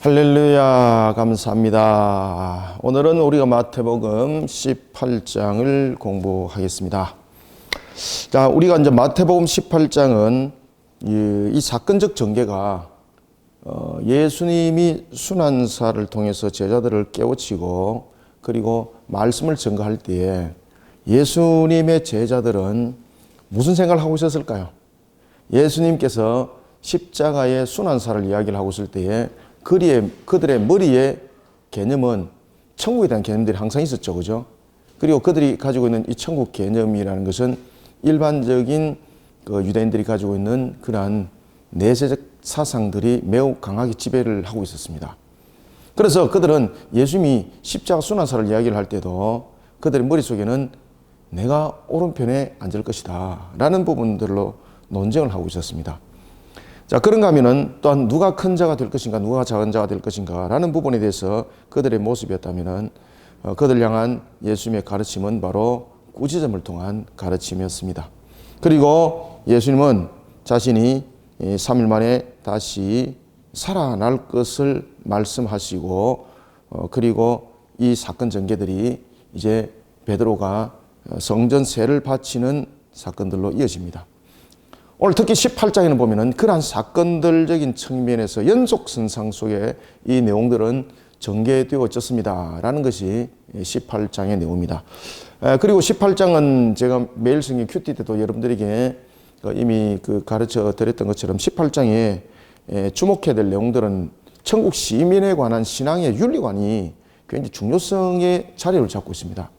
할렐루야, 감사합니다. 오늘은 우리가 마태복음 18장을 공부하겠습니다. 자, 우리가 이제 마태복음 18장은 이 사건적 전개가 예수님이 순환사를 통해서 제자들을 깨우치고 그리고 말씀을 전가할 때에 예수님의 제자들은 무슨 생각을 하고 있었을까요? 예수님께서 십자가의 순환사를 이야기를 하고 있을 때에 그들의 머리에 개념은 천국에 대한 개념들이 항상 있었죠. 그죠? 그리고 그들이 가지고 있는 이 천국 개념이라는 것은 일반적인 유대인들이 가지고 있는 그러한 내세적 사상들이 매우 강하게 지배를 하고 있었습니다. 그래서 그들은 예수님이 십자가 순환사를 이야기를 할 때도 그들의 머릿속에는 내가 오른편에 앉을 것이다 라는 부분들로 논쟁을 하고 있었습니다. 자, 그런가 하면은 또한 누가 큰 자가 될 것인가, 누가 작은 자가 될 것인가 라는 부분에 대해서 그들의 모습이었다면은 그들 향한 예수님의 가르침은 바로 꾸짖음을 통한 가르침이었습니다. 그리고 예수님은 자신이 3일 만에 다시 살아날 것을 말씀하시고 그리고 이 사건 전개들이 이제 베드로가 성전 세를 바치는 사건들로 이어집니다. 오늘 특히 18장에는 보면은 그러한 사건들적인 측면에서 연속선상 속에 이 내용들은 전개되어졌습니다 라는 것이 18장의 내용입니다. 그리고 18장은 제가 매일 성경 큐티 때도 여러분들에게 이미 가르쳐 드렸던 것처럼 18장에 주목해야 될 내용들은 천국 시민에 관한 신앙의 윤리관이 굉장히 중요성의 자리를 잡고 있습니다.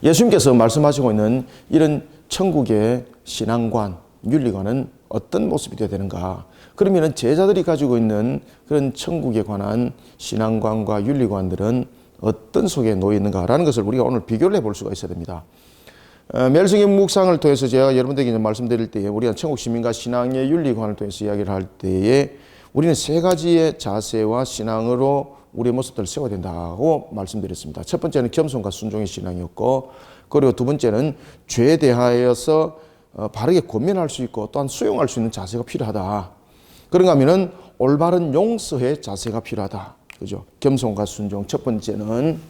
예수님께서 말씀하시고 있는 이런 천국의 신앙관, 윤리관은 어떤 모습이 되어야 되는가? 그러면 제자들이 가지고 있는 그런 천국에 관한 신앙관과 윤리관들은 어떤 속에 놓여 있는가라는 것을 우리가 오늘 비교를 해볼 수가 있어야 됩니다. 매일 성경 묵상을 통해서 제가 여러분들에게 말씀드릴 때에 우리가 천국 시민과 신앙의 윤리관을 통해서 이야기를 할 때에 우리는 세 가지의 자세와 신앙으로 우리의 모습들을 세워야 된다고 말씀드렸습니다. 첫 번째는 겸손과 순종의 신앙이었고, 그리고 두 번째는 죄에 대하여서 바르게 권면할 수 있고 또한 수용할 수 있는 자세가 필요하다. 그런가 하면은 올바른 용서의 자세가 필요하다. 그죠? 겸손과 순종. 첫 번째는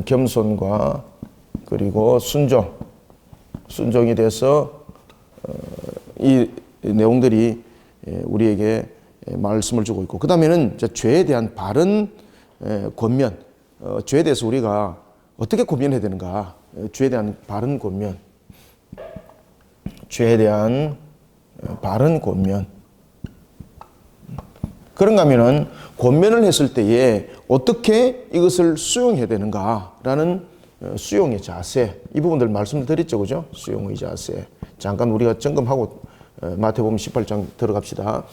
겸손과 그리고 순종에 대해서 이 내용들이 우리에게 말씀을 주고 있고, 그 다음에는 죄에 대한 바른 권면, 죄에 대해서 우리가 어떻게 권면해야 되는가, 죄에 대한 바른 권면, 죄에 대한 바른 권면. 그런가 하면은 권면을 했을 때에 어떻게 이것을 수용해야 되는가라는 수용의 자세, 이 부분들 말씀드렸죠, 그죠? 수용의 자세. 잠깐 우리가 점검하고 마태복음 18장 들어갑시다.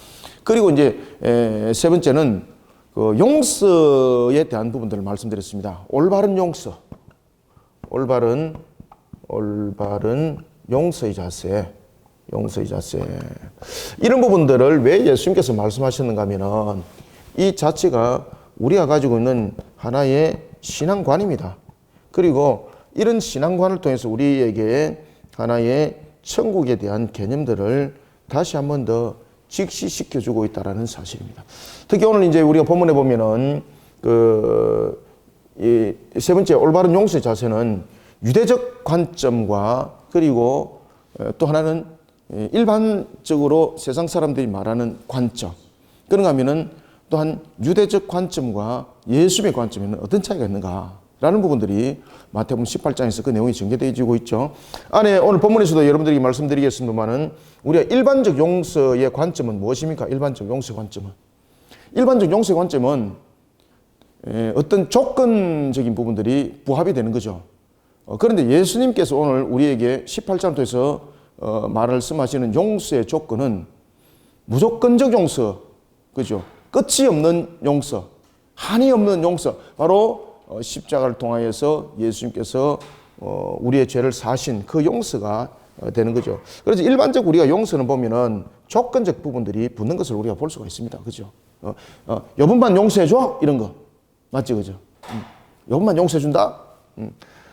그리고 이제 세 번째는 용서에 대한 부분들을 말씀드렸습니다. 올바른 용서, 올바른 용서의 자세, 이런 부분들을 왜 예수님께서 말씀하셨는가 하면은 이 자체가 우리가 가지고 있는 하나의 신앙관입니다. 그리고 이런 신앙관을 통해서 우리에게 하나의 천국에 대한 개념들을 다시 한 번 더 직시시켜주고 있다는 사실입니다. 특히 오늘 이제 우리가 본문에 보면은 이 세 번째 올바른 용서의 자세는 유대적 관점과 그리고 또 하나는 일반적으로 세상 사람들이 말하는 관점. 그런가 하면은 또한 유대적 관점과 예수님의 관점에는 어떤 차이가 있는가라는 부분들이 마태복음 18장에서 그 내용이 전개되어지고 있죠. 안에 오늘 본문에서도 여러분들에게 말씀드리겠습니다만은 우리가 일반적 용서의 관점은 무엇입니까? 일반적 용서의 관점은 어떤 조건적인 부분들이 부합이 되는 거죠. 그런데 예수님께서 오늘 우리에게 18장을 통해서 말씀하시는 용서의 조건은 무조건적 용서, 그죠? 끝이 없는 용서, 한이 없는 용서, 바로 십자가를 통하여서 예수님께서 우리의 죄를 사신 그 용서가 되는 거죠. 그래서 일반적으로 우리가 용서는 보면은 조건적 부분들이 붙는 것을 우리가 볼 수가 있습니다. 그죠? 요번만 용서해줘? 이런 거. 맞지, 그죠? 요번만 용서해준다?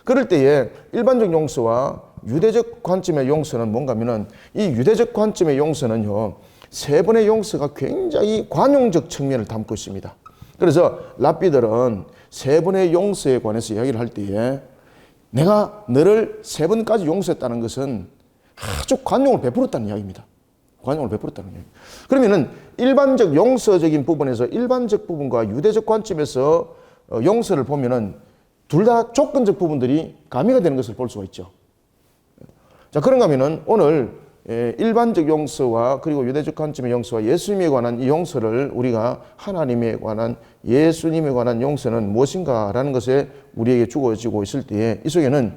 그럴 때에 일반적 용서와 유대적 관점의 용서는 뭔가 하면은 이 유대적 관점의 용서는요, 세 번의 용서가 굉장히 관용적 측면을 담고 있습니다. 그래서 랍비들은 세 번의 용서에 관해서 이야기를 할 때에 내가 너를 세 번까지 용서했다는 것은 아주 관용을 베풀었다는 이야기입니다. 관용을 베풀었다는 이야기. 그러면은 일반적 용서적인 부분에서 일반적 부분과 유대적 관점에서 용서를 보면은 둘 다 조건적 부분들이 가미가 되는 것을 볼 수가 있죠. 자, 그런가 하면은 오늘 일반적 용서와 그리고 유대적 관점의 용서와 예수님에 관한 이 용서를 우리가 하나님에 관한 예수님에 관한 용서는 무엇인가라는 것에 우리에게 주어지고 있을 때에 이 속에는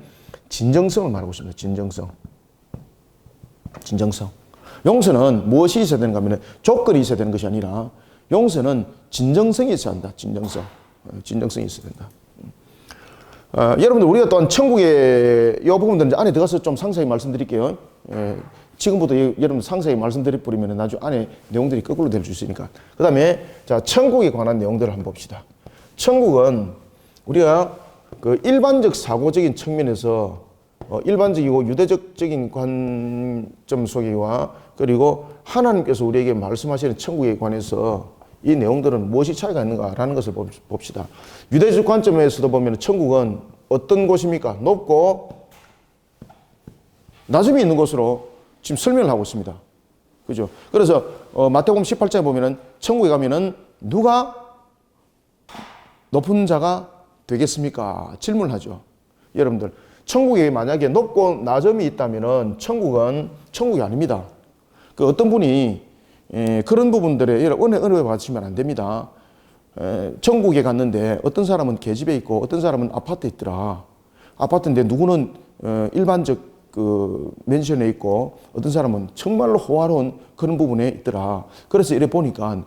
진정성을 말하고 있습니다. 진정성. 용서는 무엇이 있어야 되는가 하면 조건이 있어야 되는 것이 아니라 용서는 진정성이 있어야 한다. 진정성이 있어야 된다. 여러분들 우리가 또한 천국의 이 부분들은 안에 들어가서 좀 상세히 말씀드릴게요. 지금부터 여러분 상세히 말씀드릴 뿌리면 나중에 안에 내용들이 거꾸로 될 수 있으니까. 그 다음에 자, 천국에 관한 내용들을 한번 봅시다. 천국은 우리가 그 일반적 사고적인 측면에서 일반적이고 유대적인 관점 속에와 그리고 하나님께서 우리에게 말씀하시는 천국에 관해서 이 내용들은 무엇이 차이가 있는가라는 것을 봅시다. 유대적 관점에서도 보면 천국은 어떤 곳입니까? 높고 낮음이 있는 곳으로 지금 설명을 하고 있습니다. 그죠? 그래서 마태복음 18장에 보면은 천국에 가면은 누가 높은 자가 되겠습니까? 질문을 하죠. 여러분들 천국에 만약에 높고 낮음이 있다면은 천국은 천국이 아닙니다. 그 어떤 분이 그런 부분들에 은혜 받으시면 안 됩니다. 천국에 갔는데 어떤 사람은 계집에 있고 어떤 사람은 아파트에 있더라. 아파트인데 누구는 일반적 그 맨션에 있고 어떤 사람은 정말로 호화로운 그런 부분에 있더라. 그래서 이래 보니까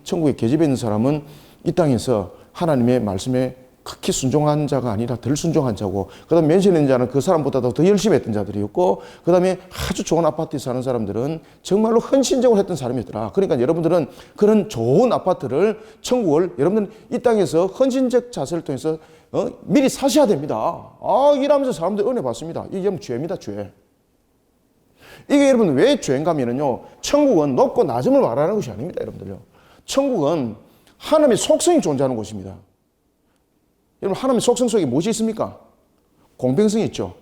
천국에 계집에 있는 사람은 이 땅에서 하나님의 말씀에 극히 순종한 자가 아니라 덜 순종한 자고, 그 다음에 맨션에 있는 자는 그 사람보다도 더 열심히 했던 자들이었고, 그 다음에 아주 좋은 아파트에 사는 사람들은 정말로 헌신적으로 했던 사람이더라. 그러니까 여러분들은 그런 좋은 아파트를, 천국을 여러분들은 이 땅에서 헌신적 자세를 통해서 미리 사셔야 됩니다. 일하면서 사람들 은혜 받습니다. 이게 여러분 죄입니다, 죄. 이게 여러분 왜 죄인가 하면요, 천국은 높고 낮음을 말하는 것이 아닙니다, 여러분들요. 천국은 하나님의 속성이 존재하는 곳입니다. 여러분, 하나님의 속성 속에 무엇이 있습니까? 공평성이 있죠.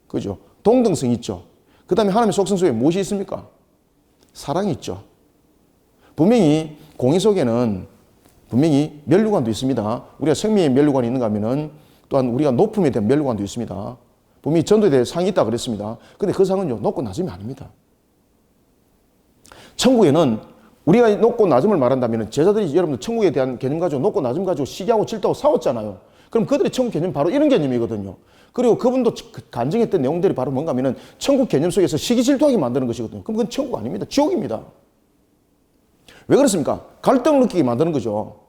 그죠? 동등성이 있죠. 그 다음에 하나님의 속성 속에 무엇이 있습니까? 사랑이 있죠. 분명히 공의 속에는 분명히 면류관도 있습니다. 우리가 생명의 면류관이 있는가 하면은 또한 우리가 높음에 대한 면류관도 있습니다. 분명히 전도에 대해 상이 있다 그랬습니다. 근데 그 상은요, 높고 낮음이 아닙니다. 천국에는 우리가 높고 낮음을 말한다면 제자들이 여러분들 천국에 대한 개념 가지고 높고 낮음 가지고 시기하고 질투하고 싸웠잖아요. 그럼 그들의 천국 개념이 바로 이런 개념이거든요. 그리고 그분도 간증했던 내용들이 바로 뭔가 하면은 천국 개념 속에서 시기 질투하게 만드는 것이거든요. 그럼 그건 천국 아닙니다. 지옥입니다. 왜 그렇습니까? 갈등을 느끼게 만드는 거죠.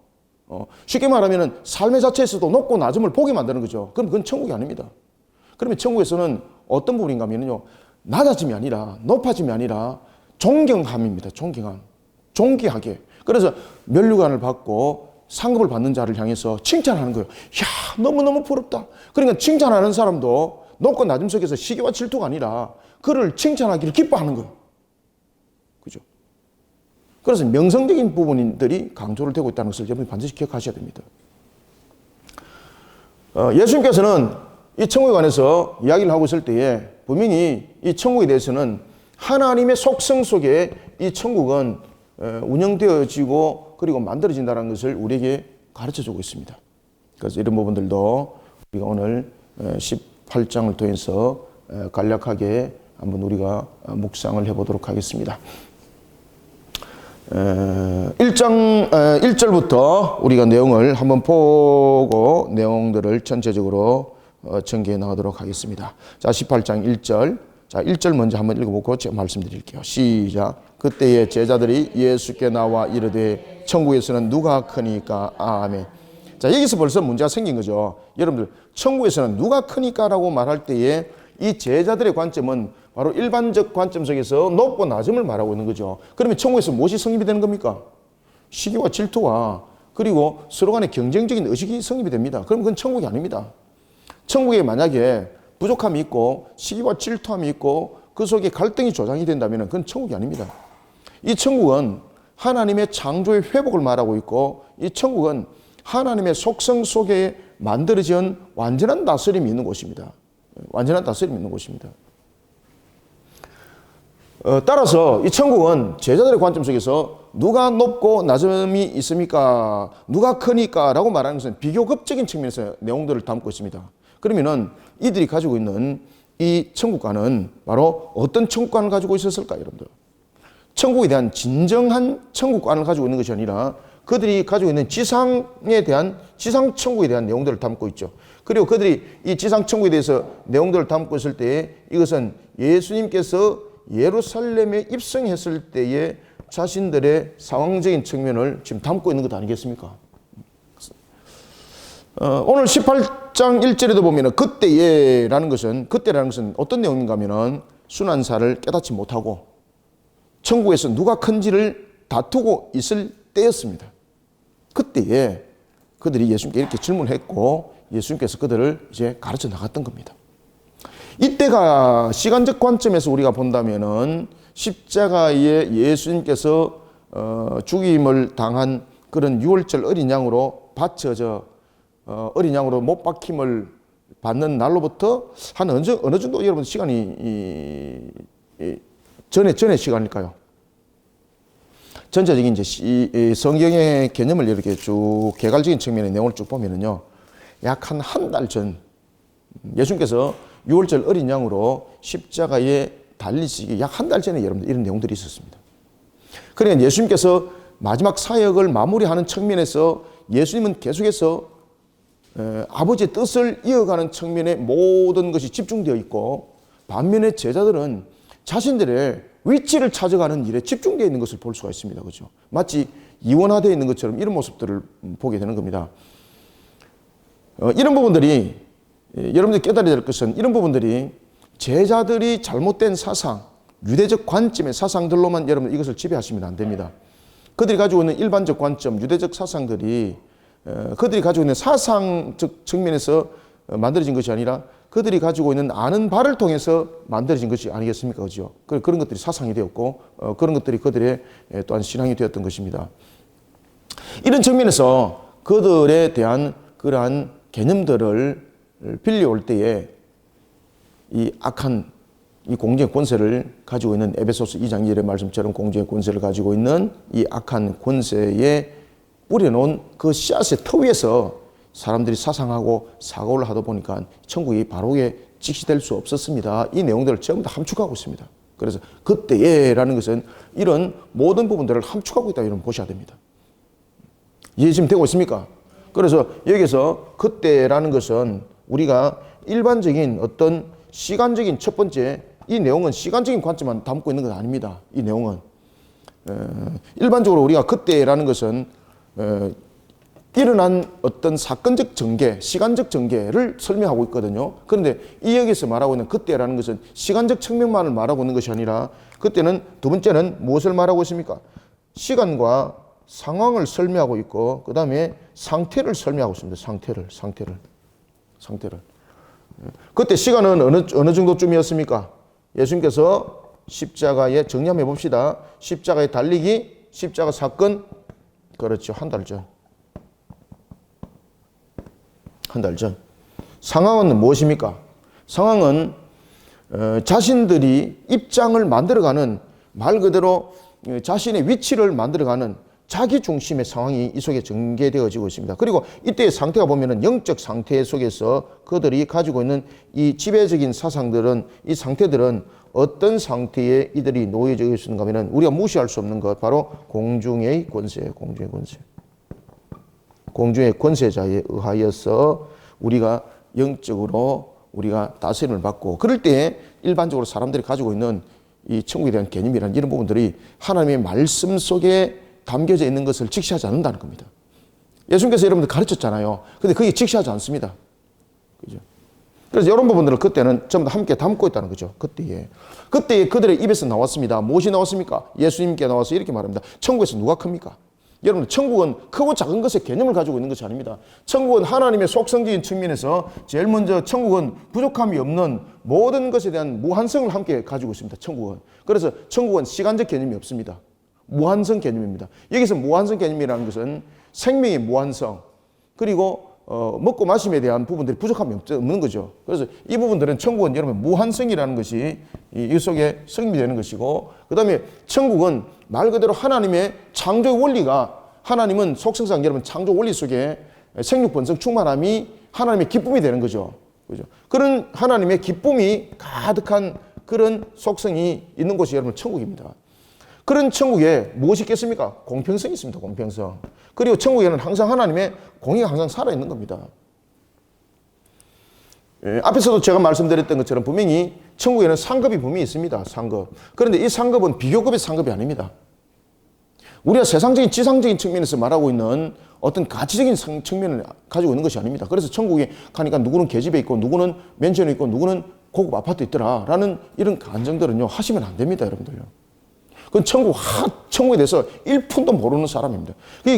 쉽게 말하면은 삶의 자체에서도 높고 낮음을 보게 만드는 거죠. 그럼 그건 천국이 아닙니다. 그러면 천국에서는 어떤 부분인가 하면요, 낮아짐이 아니라 높아짐이 아니라 존경함입니다. 존귀하게. 그래서 면류관을 받고 상급을 받는 자를 향해서 칭찬하는 거예요. 야, 너무너무 부럽다. 그러니까 칭찬하는 사람도 높고 낮음 속에서 시기와 질투가 아니라 그를 칭찬하기를 기뻐하는 거예요. 그죠? 그래서 명성적인 부분들이 강조를 되고 있다는 것을 여러분이 반드시 기억하셔야 됩니다. 예수님께서는 이 천국에 관해서 이야기를 하고 있을 때에 분명히 이 천국에 대해서는 하나님의 속성 속에 이 천국은 운영되어지고 그리고 만들어진다는 것을 우리에게 가르쳐주고 있습니다. 그래서 이런 부분들도 우리가 오늘 18장을 통해서 간략하게 한번 우리가 묵상을 해보도록 하겠습니다. 1절부터 우리가 내용을 한번 보고 내용들을 전체적으로 전개해 나가도록 하겠습니다. 자, 18장 1절. 자, 1절 먼저 한번 읽어보고 제가 말씀드릴게요. 시작. 그때에 제자들이 예수께 나와 이르되 천국에서는 누가 크니까? 아멘. 자, 여기서 벌써 문제가 생긴 거죠. 여러분들, 천국에서는 누가 크니까라고 말할 때에 이 제자들의 관점은 바로 일반적 관점 속에서 높고 낮음을 말하고 있는 거죠. 그러면 천국에서 무엇이 성립이 되는 겁니까? 시기와 질투와 그리고 서로 간의 경쟁적인 의식이 성립이 됩니다. 그럼 그건 천국이 아닙니다. 천국에 만약에 부족함이 있고 시기와 질투함이 있고 그 속에 갈등이 조장이 된다면 그건 천국이 아닙니다. 이 천국은 하나님의 창조의 회복을 말하고 있고, 이 천국은 하나님의 속성 속에 만들어진 완전한 다스림이 있는 곳입니다. 완전한 다스림이 있는 곳입니다. 따라서 이 천국은 제자들의 관점 속에서 누가 높고 낮음이 있습니까? 누가 크니까? 라고 말하는 것은 비교급적인 측면에서 내용들을 담고 있습니다. 그러면은 이들이 가지고 있는 이 천국관은 바로 어떤 천국관을 가지고 있었을까, 여러분들? 천국에 대한 진정한 천국관을 가지고 있는 것이 아니라 그들이 가지고 있는 지상에 대한, 지상 천국에 대한 내용들을 담고 있죠. 그리고 그들이 이 지상 천국에 대해서 내용들을 담고 있을 때 이것은 예수님께서 예루살렘에 입성했을 때의 자신들의 상황적인 측면을 지금 담고 있는 것 아니겠습니까? 오늘 18장 1절에도 보면 그때라는 것은 어떤 내용인가 하면 순환사를 깨닫지 못하고 천국에서 누가 큰지를 다투고 있을 때였습니다. 그때에 그들이 예수님께 이렇게 질문했고 예수님께서 그들을 이제 가르쳐 나갔던 겁니다. 이때가 시간적 관점에서 우리가 본다면은 십자가에 예수님께서 죽임을 당한 그런 유월절 어린 양으로 바쳐져 어린 양으로 못 박힘을 받는 날로부터 한 어느 정도 여러분 시간이 전의 시간일까요? 전체적인 이제 성경의 개념을 이렇게 쭉 개괄적인 측면의 내용을 쭉 보면은요, 약 한 달 전 예수님께서 유월절 어린 양으로 십자가에 달리시기 약 한 달 전에 여러분들 이런 내용들이 있었습니다. 그러니까 예수님께서 마지막 사역을 마무리하는 측면에서 예수님은 계속해서 아버지의 뜻을 이어가는 측면에 모든 것이 집중되어 있고, 반면에 제자들은 자신들의 위치를 찾아가는 일에 집중되어 있는 것을 볼 수가 있습니다. 그렇죠? 마치 이원화되어 있는 것처럼 이런 모습들을 보게 되는 겁니다. 이런 부분들이 여러분들이 깨달아야 될 것은, 이런 부분들이 제자들이 잘못된 사상, 유대적 관점의 사상들로만 여러분 이것을 지배하시면 안 됩니다. 그들이 가지고 있는 일반적 관점, 유대적 사상들이 그들이 가지고 있는 사상적 측면에서 만들어진 것이 아니라 그들이 가지고 있는 아는 바를 통해서 만들어진 것이 아니겠습니까? 그죠? 그런 것들이 사상이 되었고, 그런 것들이 그들의 또한 신앙이 되었던 것입니다. 이런 측면에서 그들에 대한 그러한 개념들을 빌려올 때에 이 악한 이 공중의 권세를 가지고 있는 에베소서 2장 1절의 말씀처럼 공중의 권세를 가지고 있는 이 악한 권세에 뿌려놓은 그 씨앗의 터 위에서 사람들이 사상하고 사고를 하다 보니까 천국이 바로게 직시될 수 없었습니다. 이 내용들을 전부 다 함축하고 있습니다. 그래서 그때에라는 것은 이런 모든 부분들을 함축하고 있다, 이런 보셔야 됩니다. 이해 지금 되고 있습니까? 그래서 여기서 그때라는 것은 우리가 일반적인 어떤 시간적인 첫 번째, 이 내용은 시간적인 관점만 담고 있는 건 아닙니다. 이 내용은 일반적으로 우리가 그때라는 것은 일어난 어떤 사건적 전개, 시간적 전개를 설명하고 있거든요. 그런데 이 여기서 말하고 있는 그때라는 것은 시간적 측면만을 말하고 있는 것이 아니라, 그때는 두 번째는 무엇을 말하고 있습니까? 시간과 상황을 설명하고 있고, 그 다음에 상태를 설명하고 있습니다. 상태를. 그때 시간은 어느 정도쯤이었습니까? 예수님께서 십자가에 정리해 봅시다. 십자가에 달리기, 십자가 사건, 그렇죠. 한 달 전. 상황은 무엇입니까? 상황은 자신들이 입장을 만들어가는, 말 그대로 자신의 위치를 만들어가는 자기 중심의 상황이 이 속에 전개되어지고 있습니다. 그리고 이때의 상태가 보면은 영적 상태 속에서 그들이 가지고 있는 이 지배적인 사상들은, 이 상태들은 어떤 상태에 이들이 놓여져 있는가 하면은 우리가 무시할 수 없는 것, 바로 공중의 권세예요. 공중의 권세자에 의하여서 우리가 영적으로 우리가 다스림을 받고, 그럴 때 일반적으로 사람들이 가지고 있는 이 천국에 대한 개념이라는 이런 부분들이 하나님의 말씀 속에 담겨져 있는 것을 직시하지 않는다는 겁니다. 예수님께서 여러분들 가르쳤잖아요. 근데 그게 직시하지 않습니다. 그죠? 그래서 이런 부분들을 그때는 전부 다 함께 담고 있다는 거죠. 그때에 그들의 입에서 나왔습니다. 무엇이 나왔습니까? 예수님께 나와서 이렇게 말합니다. 천국에서 누가 큽니까? 여러분, 천국은 크고 작은 것의 개념을 가지고 있는 것이 아닙니다. 천국은 하나님의 속성적인 측면에서 제일 먼저 천국은 부족함이 없는 모든 것에 대한 무한성을 함께 가지고 있습니다. 천국은. 그래서 천국은 시간적 개념이 없습니다. 무한성 개념입니다. 여기서 무한성 개념이라는 것은 생명의 무한성, 그리고 먹고 마심에 대한 부분들이 부족함이 없는 거죠. 그래서 이 부분들은 천국은 여러분 무한성이라는 것이 이 속에 성립되는 것이고, 그 다음에 천국은 말 그대로 하나님의 창조 원리가, 하나님은 속성상 여러분 창조 원리 속에 생육 번성 충만함이 하나님의 기쁨이 되는 거죠. 그죠? 그런 하나님의 기쁨이 가득한 그런 속성이 있는 곳이 여러분 천국입니다. 그런 천국에 무엇이 있겠습니까? 공평성이 있습니다. 공평성. 그리고 천국에는 항상 하나님의 공의가 항상 살아있는 겁니다. 앞에서도 제가 말씀드렸던 것처럼 분명히 천국에는 상급이 분명히 있습니다. 상급. 그런데 이 상급은 비교급의 상급이 아닙니다. 우리가 세상적인 지상적인 측면에서 말하고 있는 어떤 가치적인 측면을 가지고 있는 것이 아닙니다. 그래서 천국에 가니까 누구는 계집에 있고 누구는 맨션에 있고 누구는 고급 아파트에 있더라 라는 이런 간정들은요 하시면 안 됩니다. 여러분들요. 그건 천국에 대해서 1푼도 모르는 사람입니다.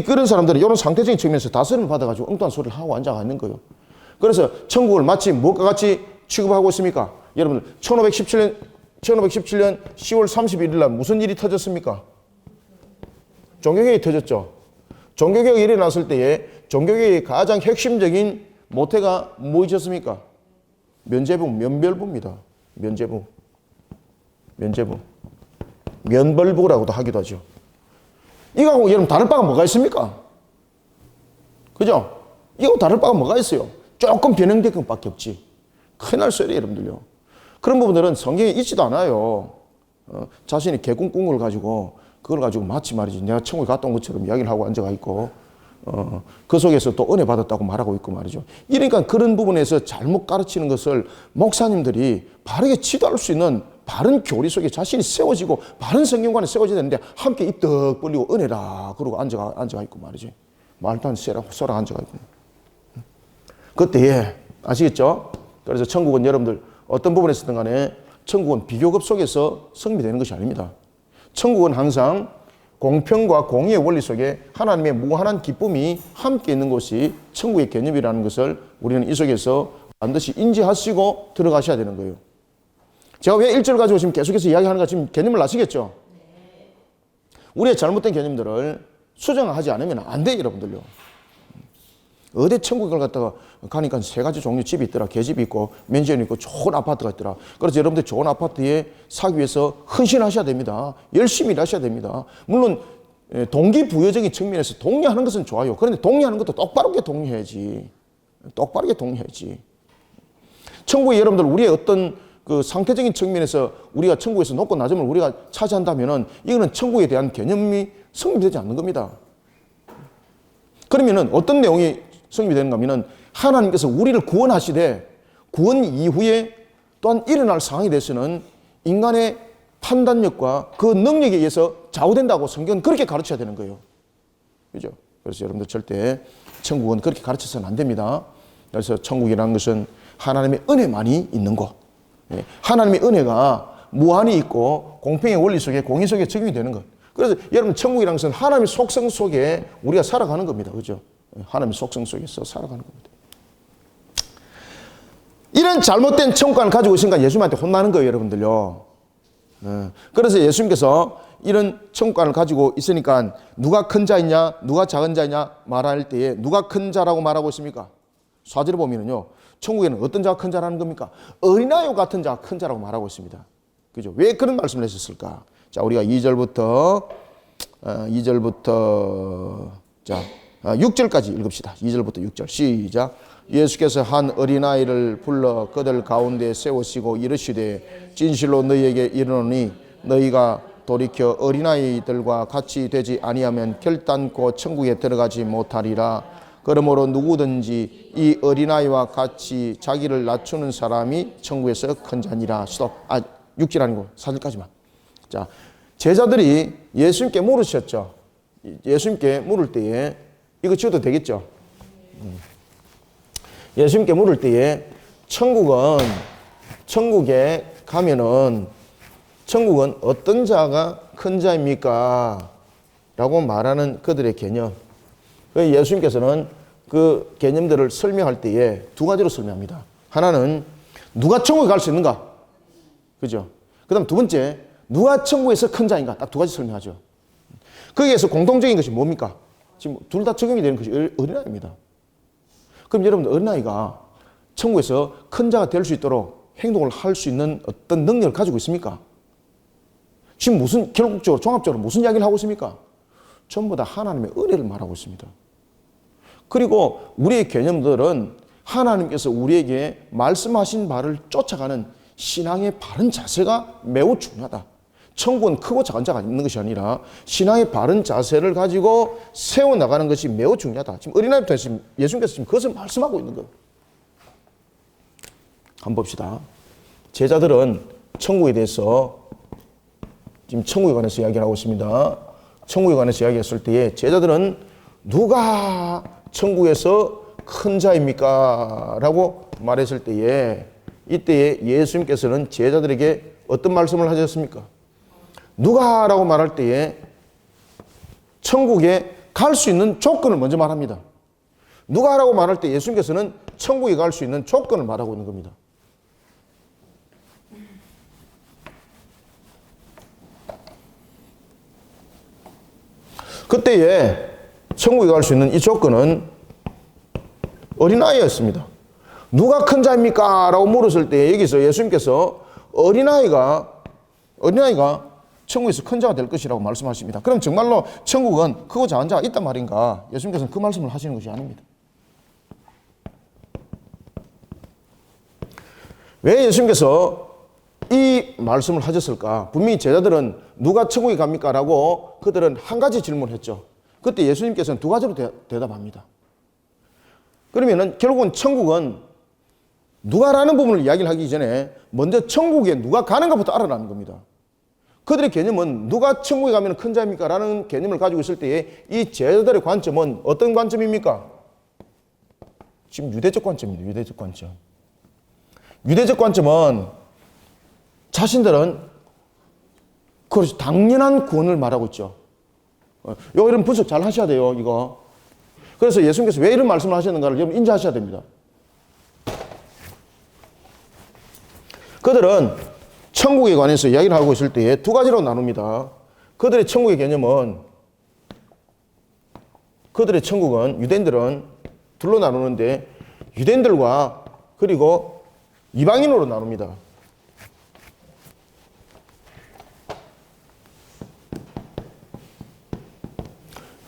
그런 사람들은 이런 상태적인 측면에서 다스림을 받아가지고 엉뚱한 소리를 하고 앉아 있는 거예요. 그래서 천국을 마치 무엇과 같이 취급하고 있습니까? 여러분들 1517년 10월 31일 날 무슨 일이 터졌습니까? 종교개혁이 터졌죠. 종교개혁이 일어났을 때에 종교개혁의 가장 핵심적인 모태가 무엇이었습니까? 면죄부입니다. 면죄부. 면벌부라고도 하기도 하죠. 이거하고 여러분 다를 바가 뭐가 있습니까? 그죠? 이거하고 다를 바가 뭐가 있어요? 조금 변형된 것밖에 없지. 큰일 날 소리예요, 여러분들요. 그런 부분들은 성경에 있지도 않아요. 자신이 개꿈 꾼 걸 가지고 그걸 가지고 마치 말이지 내가 천국에 갔다 온 것처럼 이야기를 하고 앉아가 있고 그 속에서 또 은혜 받았다고 말하고 있고 말이죠. 이러니까 그런 부분에서 잘못 가르치는 것을 목사님들이 바르게 지도할 수 있는 바른 교리 속에 자신이 세워지고 바른 성경관에 세워져야 되는데 함께 입 떡 벌리고 은혜라 그러고 앉아가 있고 말이지. 말도 안 쏘라 앉아가 있고. 그때에 아시겠죠? 그래서 천국은 여러분들 어떤 부분에서든 간에 천국은 비교급 속에서 성립되는 것이 아닙니다. 천국은 항상 공평과 공의의 원리 속에 하나님의 무한한 기쁨이 함께 있는 곳이 천국의 개념이라는 것을 우리는 이 속에서 반드시 인지하시고 들어가셔야 되는 거예요. 제가 왜 1절 가지고 지금 계속해서 이야기하는가 지금 개념을 아시겠죠? 우리의 잘못된 개념들을 수정하지 않으면 안 돼요, 여러분들요. 어디 천국을 갔다가 가니까 세 가지 종류 집이 있더라. 계집이 있고 맨션이 있고 좋은 아파트가 있더라. 그래서 여러분들 좋은 아파트에 사기 위해서 헌신하셔야 됩니다. 열심히 일하셔야 됩니다. 물론 동기부여적인 측면에서 독려하는 것은 좋아요. 그런데 독려하는 것도 똑바르게 독려해야지. 똑바르게 독려해야지. 천국에 여러분들 우리의 어떤 그 상태적인 측면에서 우리가 천국에서 높고 낮음을 우리가 차지한다면은 이거는 천국에 대한 개념이 성립되지 않는 겁니다. 그러면은 어떤 내용이 성립이 되는가 하면은 하나님께서 우리를 구원하시되 구원 이후에 또한 일어날 상황에 대해서는 인간의 판단력과 그 능력에 의해서 좌우된다고 성경은 그렇게 가르쳐야 되는 거예요. 그죠? 그래서 여러분들 절대 천국은 그렇게 가르쳐서는 안 됩니다. 그래서 천국이라는 것은 하나님의 은혜만이 있는 곳. 하나님의 은혜가 무한히 있고 공평의 원리 속에 공의 속에 적용이 되는 것. 그래서 여러분 천국이라는 것은 하나님의 속성 속에 우리가 살아가는 겁니다. 그죠? 하나님의 속성 속에서 살아가는 겁니다. 이런 잘못된 천국관을 가지고 있으니까 예수님한테 혼나는 거예요, 여러분들요. 그래서 예수님께서 이런 천국관을 가지고 있으니까 누가 큰 자이냐, 누가 작은 자이냐 말할 때에 누가 큰 자라고 말하고 있습니까? 4절에 보면은요, 천국에는 어떤 자가 큰 자라는 겁니까? 어린아이와 같은 자가 큰 자라고 말하고 있습니다. 그죠? 왜 그런 말씀을 하셨을까? 자, 우리가 2절부터 자, 6절까지 읽읍시다. 2절부터 6절 시작. 예수께서 한 어린아이를 불러 그들 가운데 세우시고 이르시되 진실로 너희에게 이르노니 너희가 돌이켜 어린아이들과 같이 되지 아니하면 결단코 천국에 들어가지 못하리라. 그러므로 누구든지 이 어린아이와 같이 자기를 낮추는 사람이 천국에서 큰 자니라. 스톱. 6절 아니고 4절까지만. 자, 제자들이 예수님께 물으셨죠. 예수님께 물을 때에 이거 지어도 되겠죠? 예수님께 물을 때에 천국에 가면은 천국은 어떤 자가 큰 자입니까? 라고 말하는 그들의 개념. 예수님께서는 그 개념들을 설명할 때에 두 가지로 설명합니다. 하나는 누가 천국에 갈 수 있는가? 그죠? 그 다음 두 번째, 누가 천국에서 큰 자인가? 딱 두 가지 설명하죠. 거기에서 공통적인 것이 뭡니까? 지금 둘 다 적용이 되는 것이 어린아이입니다. 그럼 여러분들 어린아이가 천국에서 큰 자가 될 수 있도록 행동을 할 수 있는 어떤 능력을 가지고 있습니까? 지금 결국적으로 종합적으로 무슨 이야기를 하고 있습니까? 전부 다 하나님의 은혜를 말하고 있습니다. 그리고 우리의 개념들은 하나님께서 우리에게 말씀하신 바를 쫓아가는 신앙의 바른 자세가 매우 중요하다. 천국은 크고 작은 자가 있는 것이 아니라 신앙의 바른 자세를 가지고 세워나가는 것이 매우 중요하다. 지금 어린아이부터 예수님께서 지금 그것을 말씀하고 있는 거예요. 한번 봅시다. 제자들은 천국에 대해서 지금 천국에 관해서 이야기를 하고 있습니다. 천국에 관해서 이야기했을 때에 제자들은 누가 천국에서 큰 자입니까? 라고 말했을 때에 이때에 예수님께서는 제자들에게 어떤 말씀을 하셨습니까? 누가 라고 말할 때에 천국에 갈 수 있는 조건을 먼저 말합니다. 누가 라고 말할 때 예수님께서는 천국에 갈 수 있는 조건을 말하고 있는 겁니다. 그때에 천국에 갈 수 있는 이 조건은 어린아이였습니다. 누가 큰 자입니까? 라고 물었을 때 여기서 예수님께서 어린아이가 천국에서 큰 자가 될 것이라고 말씀하십니다. 그럼 정말로 천국은 크고 작은 자가 있단 말인가? 예수님께서는 그 말씀을 하시는 것이 아닙니다. 왜 예수님께서 이 말씀을 하셨을까? 분명히 제자들은 누가 천국에 갑니까? 라고 그들은 한 가지 질문을 했죠. 그때 예수님께서는 두 가지로 대답합니다. 그러면은 결국은 천국은 누가라는 부분을 이야기를 하기 전에 먼저 천국에 누가 가는가부터 알아라는 겁니다. 그들의 개념은 누가 천국에 가면 큰 자입니까? 라는 개념을 가지고 있을 때에 이 제자들의 관점은 어떤 관점입니까? 지금 유대적 관점입니다. 유대적 관점. 유대적 관점은 자신들은 그렇죠. 당연한 구원을 말하고 있죠. 이거 이런 분석 잘 하셔야 돼요. 이거. 그래서 예수님께서 왜 이런 말씀을 하셨는가를 여러분 인지하셔야 됩니다. 그들은 천국에 관해서 이야기를 하고 있을 때에 두 가지로 나눕니다. 그들의 천국의 개념은 유대인들은 둘로 나누는데 유대인들과 그리고 이방인으로 나눕니다.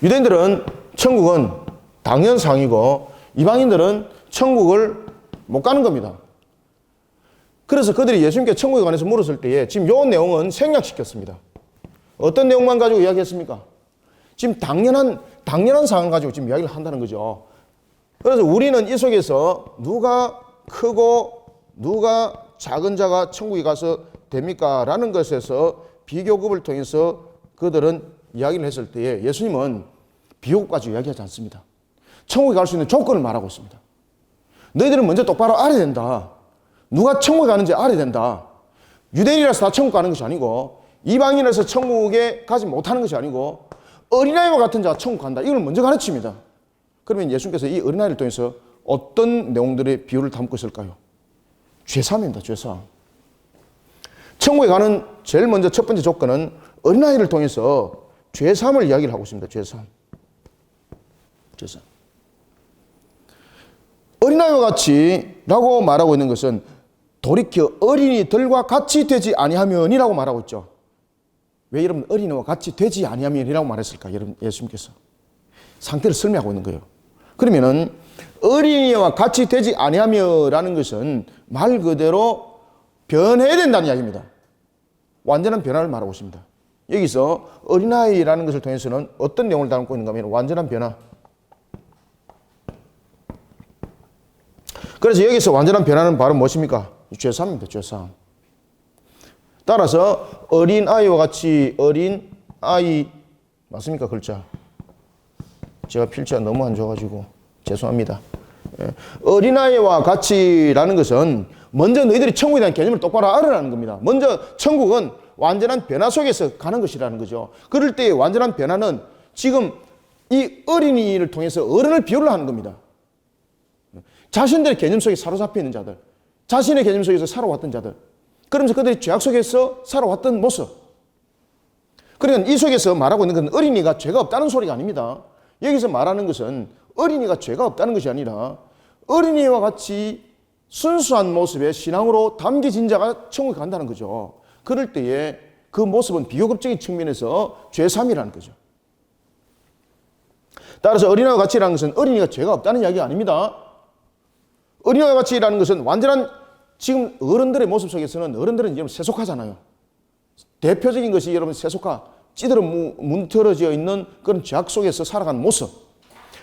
유대인들은 천국은 당연상이고 이방인들은 천국을 못 가는 겁니다. 그래서 그들이 예수님께 천국에 관해서 물었을 때에 지금 이 내용은 생략시켰습니다. 어떤 내용만 가지고 이야기했습니까? 지금 당연한 상황을 가지고 지금 이야기를 한다는 거죠. 그래서 우리는 이 속에서 누가 크고 누가 작은 자가 천국에 가서 됩니까? 라는 것에서 비교급을 통해서 그들은 이야기를 했을 때에 예수님은 비교급 가지고 이야기하지 않습니다. 천국에 갈 수 있는 조건을 말하고 있습니다. 너희들은 먼저 똑바로 알아야 된다. 누가 천국에 가는지 알아야 된다. 유대인이라서 다 천국 가는 것이 아니고 이방인이라서 천국에 가지 못하는 것이 아니고 어린아이와 같은 자가 천국 간다. 이걸 먼저 가르칩니다. 그러면 예수님께서 이 어린아이를 통해서 어떤 내용들의 비유를 담고 있을까요? 죄사함입니다. 죄사함. 천국에 가는 제일 먼저 첫 번째 조건은 어린아이를 통해서 죄사함을 이야기를 하고 있습니다. 죄사함. 어린아이와 같이 라고 말하고 있는 것은 돌이켜 어린이들과 같이 되지 아니하면이라고 말하고 있죠. 왜 여러분 어린이와 같이 되지 아니하면이라고 말했을까? 여러분 예수님께서 상태를 설명하고 있는 거예요. 그러면은 어린이와 같이 되지 아니하며라는 것은 말 그대로 변해야 된다는 이야기입니다. 완전한 변화를 말하고 있습니다. 여기서 어린아이라는 것을 통해서는 어떤 내용을 담고 있는가 하면 완전한 변화. 그래서 여기서 완전한 변화는 바로 무엇입니까? 죄사함입니다. 죄사함. 따라서 어린아이와 같이 어린아이 맞습니까? 글자. 제가 필자가 너무 안 좋아가지고 죄송합니다. 어린아이와 같이라는 것은 먼저 너희들이 천국에 대한 개념을 똑바로 알아라는 겁니다. 먼저 천국은 완전한 변화 속에서 가는 것이라는 거죠. 그럴 때의 완전한 변화는 지금 이 어린이를 통해서 어른을 비유를 하는 겁니다. 자신들의 개념 속에 사로잡혀 있는 자들, 자신의 개념 속에서 살아왔던 자들, 그러면서 그들이 죄악 속에서 살아왔던 모습, 그러니까 이 속에서 말하고 있는 건 어린이가 죄가 없다는 소리가 아닙니다. 여기서 말하는 것은 어린이가 죄가 없다는 것이 아니라 어린이와 같이 순수한 모습의 신앙으로 담겨진 자가 천국에 간다는 거죠. 그럴 때에 그 모습은 비교급적인 측면에서 죄삼이라는 거죠. 따라서 어린아이와 같이라는 것은 어린이가 죄가 없다는 이야기가 아닙니다. 어린아이와 같이라는 것은 완전한 지금 어른들의 모습 속에서는 어른들은 여러분 세속화잖아요. 대표적인 것이 여러분 세속화, 찌들어 문틀어져 있는 그런 죄악 속에서 살아가는 모습.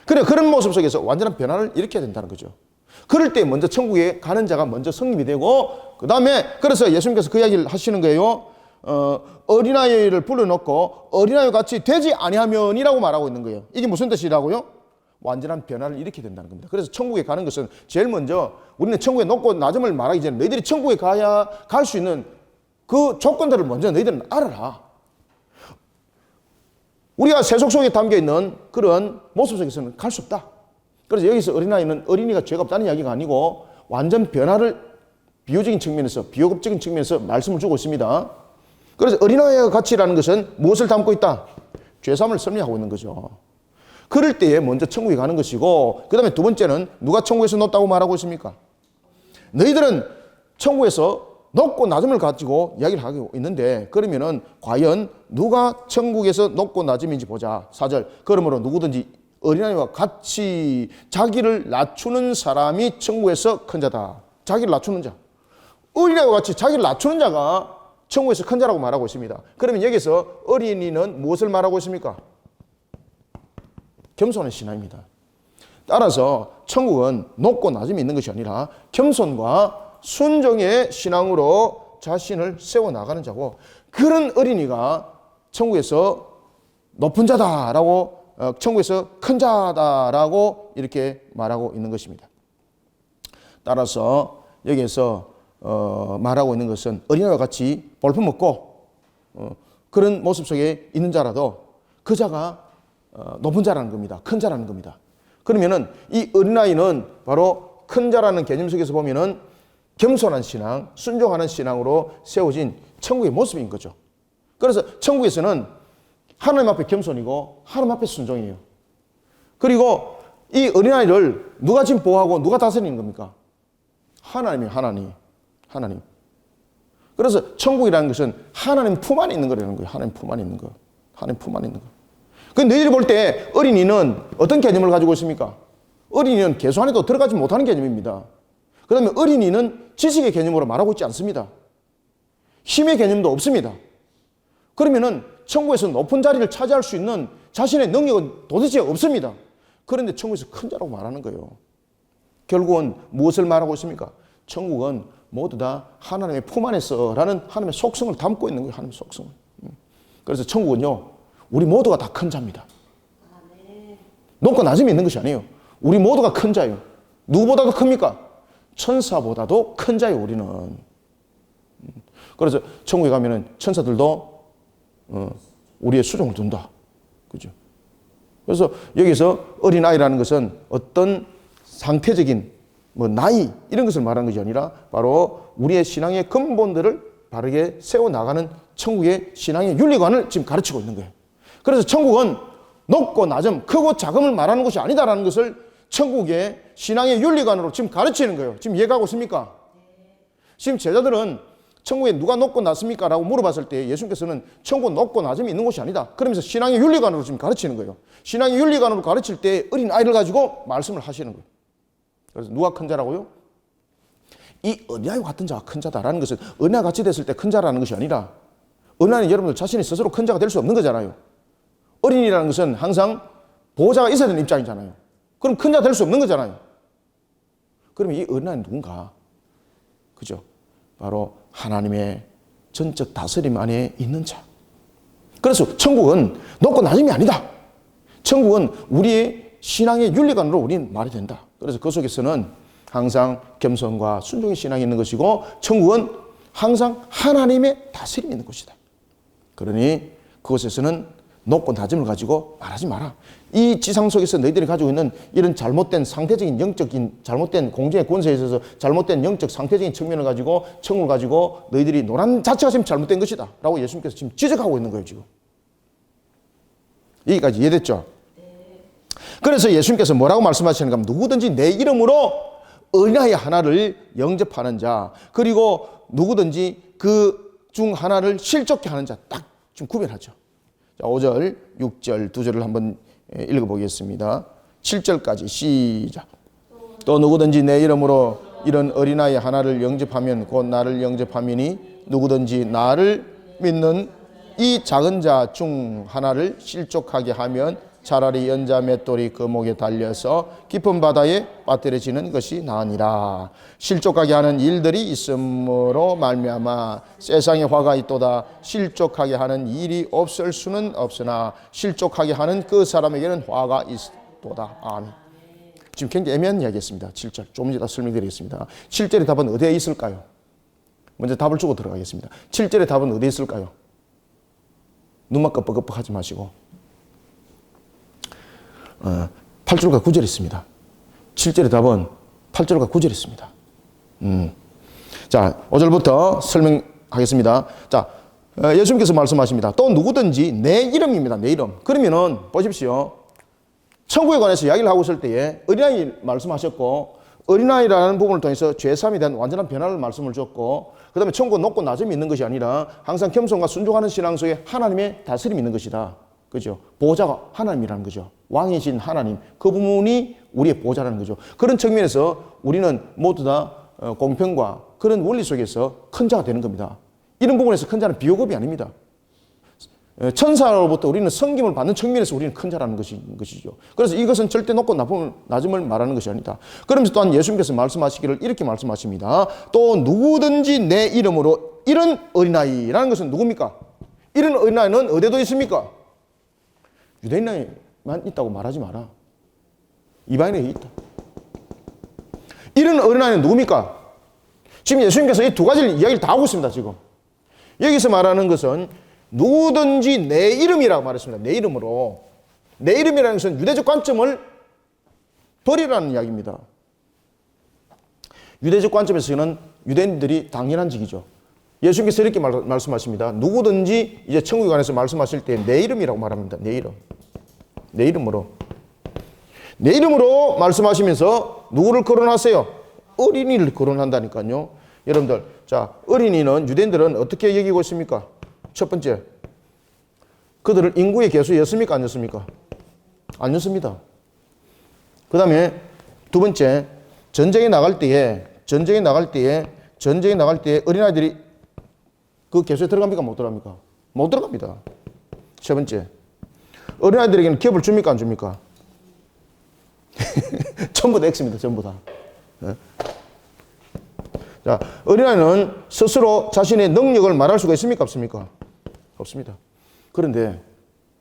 그래, 그런 모습 속에서 완전한 변화를 일으켜야 된다는 거죠. 그럴 때 먼저 천국에 가는 자가 먼저 성립이 되고, 그 다음에 그래서 예수님께서 그 이야기를 하시는 거예요. 어린아이를 불러놓고 어린아이와 같이 되지 아니하면이라고 말하고 있는 거예요. 이게 무슨 뜻이라고요? 완전한 변화를 일으켜야 된다는 겁니다. 그래서 천국에 가는 것은 제일 먼저 우리는 천국에 높고 낮음을 말하기 전에 너희들이 천국에 가야 갈 수 있는 그 조건들을 먼저 너희들은 알아라. 우리가 세속 속에 담겨있는 그런 모습 속에서는 갈 수 없다. 그래서 여기서 어린아이는 어린이가 죄가 없다는 이야기가 아니고 완전 변화를 비유적인 측면에서, 비유급적인 측면에서 말씀을 주고 있습니다. 그래서 어린아이와 같이라는 것은 무엇을 담고 있다? 죄사함을 설명하고 있는 거죠. 그럴 때에 먼저 천국에 가는 것이고, 그 다음에 두 번째는 누가 천국에서 높다고 말하고 있습니까? 너희들은 천국에서 높고 낮음을 가지고 이야기를 하고 있는데, 그러면은 과연 누가 천국에서 높고 낮음인지 보자. 4절. 그러므로 누구든지 어린아이와 같이 자기를 낮추는 사람이 천국에서 큰 자다. 자기를 낮추는 자. 어린아이와 같이 자기를 낮추는 자가 천국에서 큰 자라고 말하고 있습니다. 그러면 여기서 어린이는 무엇을 말하고 있습니까? 겸손한 신앙입니다. 따라서 천국은 높고 낮음이 있는 것이 아니라 겸손과 순종의 신앙으로 자신을 세워나가는 자고, 그런 어린이가 천국에서 높은 자다라고, 천국에서 큰 자다라고 이렇게 말하고 있는 것입니다. 따라서 여기에서 말하고 있는 것은 어린아이와 같이 볼품없고 그런 모습 속에 있는 자라도 그 자가 높은 자라는 겁니다. 큰 자라는 겁니다. 그러면은 이 어린아이는 바로 큰 자라는 개념 속에서 보면은 겸손한 신앙, 순종하는 신앙으로 세워진 천국의 모습인 거죠. 그래서 천국에서는 하나님 앞에 겸손이고 하나님 앞에 순종이에요. 그리고 이 어린아이를 누가 지금 보호하고 누가 다스리는 겁니까? 하나님이에요. 하나님. 그래서 천국이라는 것은 하나님 품 안에 있는 거라는 거예요. 하나님 품 안에 있는 거. 하나님 품 안에 있는 거. 근데 너희들이 볼 때 어린이는 어떤 개념을 가지고 있습니까? 어린이는 개수 안에도 들어가지 못하는 개념입니다. 그 다음에 어린이는 지식의 개념으로 말하고 있지 않습니다. 힘의 개념도 없습니다. 그러면은 천국에서 높은 자리를 차지할 수 있는 자신의 능력은 도대체 없습니다. 그런데 천국에서 큰 자라고 말하는 거예요. 결국은 무엇을 말하고 있습니까? 천국은 모두 다 하나님의 품 안에서라는 하나님의 속성을 담고 있는 거예요. 하나님의 속성을. 그래서 천국은요, 우리 모두가 다 큰 자입니다. 높고 낮음이 있는 것이 아니에요. 우리 모두가 큰 자예요. 누구보다도 큽니까? 천사보다도 큰 자예요, 우리는. 그래서 천국에 가면은 천사들도 우리의 수종을 둔다. 그죠? 그래서 여기서 어린아이라는 것은 어떤 상태적인 나이 이런 것을 말하는 것이 아니라 바로 우리의 신앙의 근본들을 바르게 세워나가는 천국의 신앙의 윤리관을 지금 가르치고 있는 거예요. 그래서 천국은 높고 낮음, 크고 작음을 말하는 것이 아니다라는 것을 천국의 신앙의 윤리관으로 지금 가르치는 거예요. 지금 이해가고 있습니까? 지금 제자들은 천국에 누가 높고 낮습니까? 라고 물어봤을 때 예수님께서는 천국은 높고 낮음이 있는 곳이 아니다. 그러면서 신앙의 윤리관으로 지금 가르치는 거예요. 신앙의 윤리관으로 가르칠 때 어린 아이를 가지고 말씀을 하시는 거예요. 그래서 누가 큰 자라고요? 이 어린아이와 같은 자가 큰 자다라는 것은 어린아이가 같이 됐을 때 큰 자라는 것이 아니라, 어린아이는 여러분들 자신이 스스로 큰 자가 될 수 없는 거잖아요. 어린이라는 것은 항상 보호자가 있어야 되는 입장이잖아요. 그럼 큰 자 될 수 없는 거잖아요. 그러면 이 어린아이는 누군가? 그죠? 바로 하나님의 전적 다스림 안에 있는 자. 그래서 천국은 높고 낮음이 아니다. 천국은 우리의 신앙의 윤리관으로 우리는 말이 된다. 그래서 그 속에서는 항상 겸손과 순종의 신앙이 있는 것이고, 천국은 항상 하나님의 다스림이 있는 곳이다. 그러니 그곳에서는 높고 낮음을 가지고 말하지 마라. 이 지상 속에서 너희들이 가지고 있는 이런 잘못된 상태적인 영적인 잘못된 공중의 권세에 있어서 잘못된 영적 상태적인 측면을 가지고 천국을 가지고 너희들이 노란 자체가 지금 잘못된 것이다 라고 예수님께서 지금 지적하고 있는 거예요. 지금 여기까지 이해됐죠? 그래서 예수님께서 뭐라고 말씀하시는가 하면 누구든지 내 이름으로 어린아이 하나를 영접하는 자, 그리고 누구든지 그 중 하나를 실족케 하는 자, 딱 좀 구별하죠. 자, 5절, 6절 두 절을 한번 읽어보겠습니다. 7절까지 시작. 또 누구든지 내 이름으로 이런 어린아이 하나를 영접하면 곧 나를 영접함이니 누구든지 나를 믿는 이 작은 자 중 하나를 실족하게 하면 차라리 연자 맷돌이 그 목에 달려서 깊은 바다에 빠뜨려지는 것이 나으니라. 실족하게 하는 일들이 있으므로 말미암아 세상에 화가 있도다. 실족하게 하는 일이 없을 수는 없으나 실족하게 하는 그 사람에게는 화가 있도다. 아멘. 지금 굉장히 애매한 이야기였습니다. 7절 조금 이따 설명드리겠습니다. 7절의 답은 어디에 있을까요? 먼저 답을 주고 들어가겠습니다. 7절의 답은 어디에 있을까요? 눈만 끄뻑끄뻑 하지 마시고 8절과 9절이 있습니다. 7절의 답은 8절과 9절이 있습니다. 자, 5절부터 설명하겠습니다. 자, 예수님께서 말씀하십니다. 또 누구든지 내 이름입니다. 내 이름. 그러면은 보십시오. 천국에 관해서 이야기를 하고 있을 때에 어린아이 말씀하셨고, 어린아이라는 부분을 통해서 죄사함에 대한 완전한 변화를 말씀을 줬고, 그 다음에 천국은 높고 낮음이 있는 것이 아니라 항상 겸손과 순종하는 신앙 속에 하나님의 다스림이 있는 것이다. 그죠? 보호자가 하나님이라는 거죠. 왕이신 하나님. 그분이 우리의 보호자라는 거죠. 그런 측면에서 우리는 모두 다 공평과 그런 원리 속에서 큰 자가 되는 겁니다. 이런 부분에서 큰 자는 비호급이 아닙니다. 천사로부터 우리는 섬김을 받는 측면에서 우리는 큰 자라는 것이죠. 그래서 이것은 절대 높고 낮음을 말하는 것이 아니다. 그러면서 또한 예수님께서 말씀하시기를 이렇게 말씀하십니다. 또 누구든지 내 이름으로 이런 어린아이라는 것은 누굽니까? 이런 어린아이는 어디에도 있습니까? 유대인에만 있다고 말하지 마라. 이방인에 있다. 이런 어린아이는 누굽니까? 지금 예수님께서 이 두 가지 이야기를 다 하고 있습니다. 지금 여기서 말하는 것은 누구든지 내 이름이라고 말했습니다. 내 이름으로. 내 이름이라는 것은 유대적 관점을 버리라는 이야기입니다. 유대적 관점에서는 유대인들이 당연한 직이죠. 예수님께서 이렇게 말씀하십니다. 누구든지 이제 천국에 관해서 말씀하실 때 내 이름이라고 말합니다. 내 이름. 내 이름으로. 내 이름으로 말씀하시면서 누구를 거론하세요? 어린이를 거론한다니까요. 여러분들, 자, 어린이는 유대인들은 어떻게 여기고 있습니까? 첫 번째, 그들을 인구의 개수였습니까? 아니었습니까? 아니었습니다. 그 다음에 두 번째, 전쟁에 나갈 때에 어린아이들이 그 개수에 들어갑니까? 못 들어갑니까? 못 들어갑니다. 세 번째, 어린아이들에게는 기업을 줍니까? 안 줍니까? 전부 다 X입니다. 전부 다. 네? 자, 어린아이는 스스로 자신의 능력을 말할 수가 있습니까? 없습니까? 없습니다. 그런데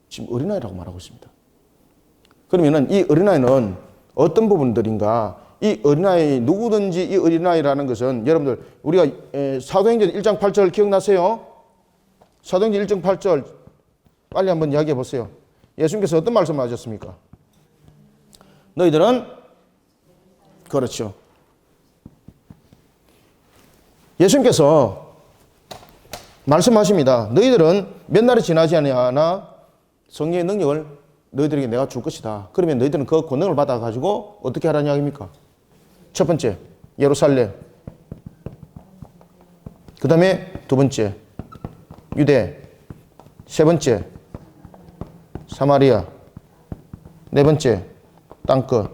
지금 어린아이라고 말하고 있습니다. 그러면은 이 어린아이는 어떤 부분들인가? 이 어린아이, 누구든지 이 어린아이라는 것은 여러분들, 우리가 사도행전 1장 8절 기억나세요? 사도행전 1장 8절 빨리 한번 이야기해 보세요. 예수님께서 어떤 말씀을 하셨습니까? 너희들은, 그렇죠. 예수님께서 말씀하십니다. 너희들은 몇 날이 지나지 않으나 성령의 능력을 너희들에게 내가 줄 것이다. 그러면 너희들은 그 권능을 받아가지고 어떻게 하라는 이야기입니까? 첫 번째, 예루살렘. 그 다음에 두 번째, 유대. 세 번째, 사마리아. 네 번째, 땅끝.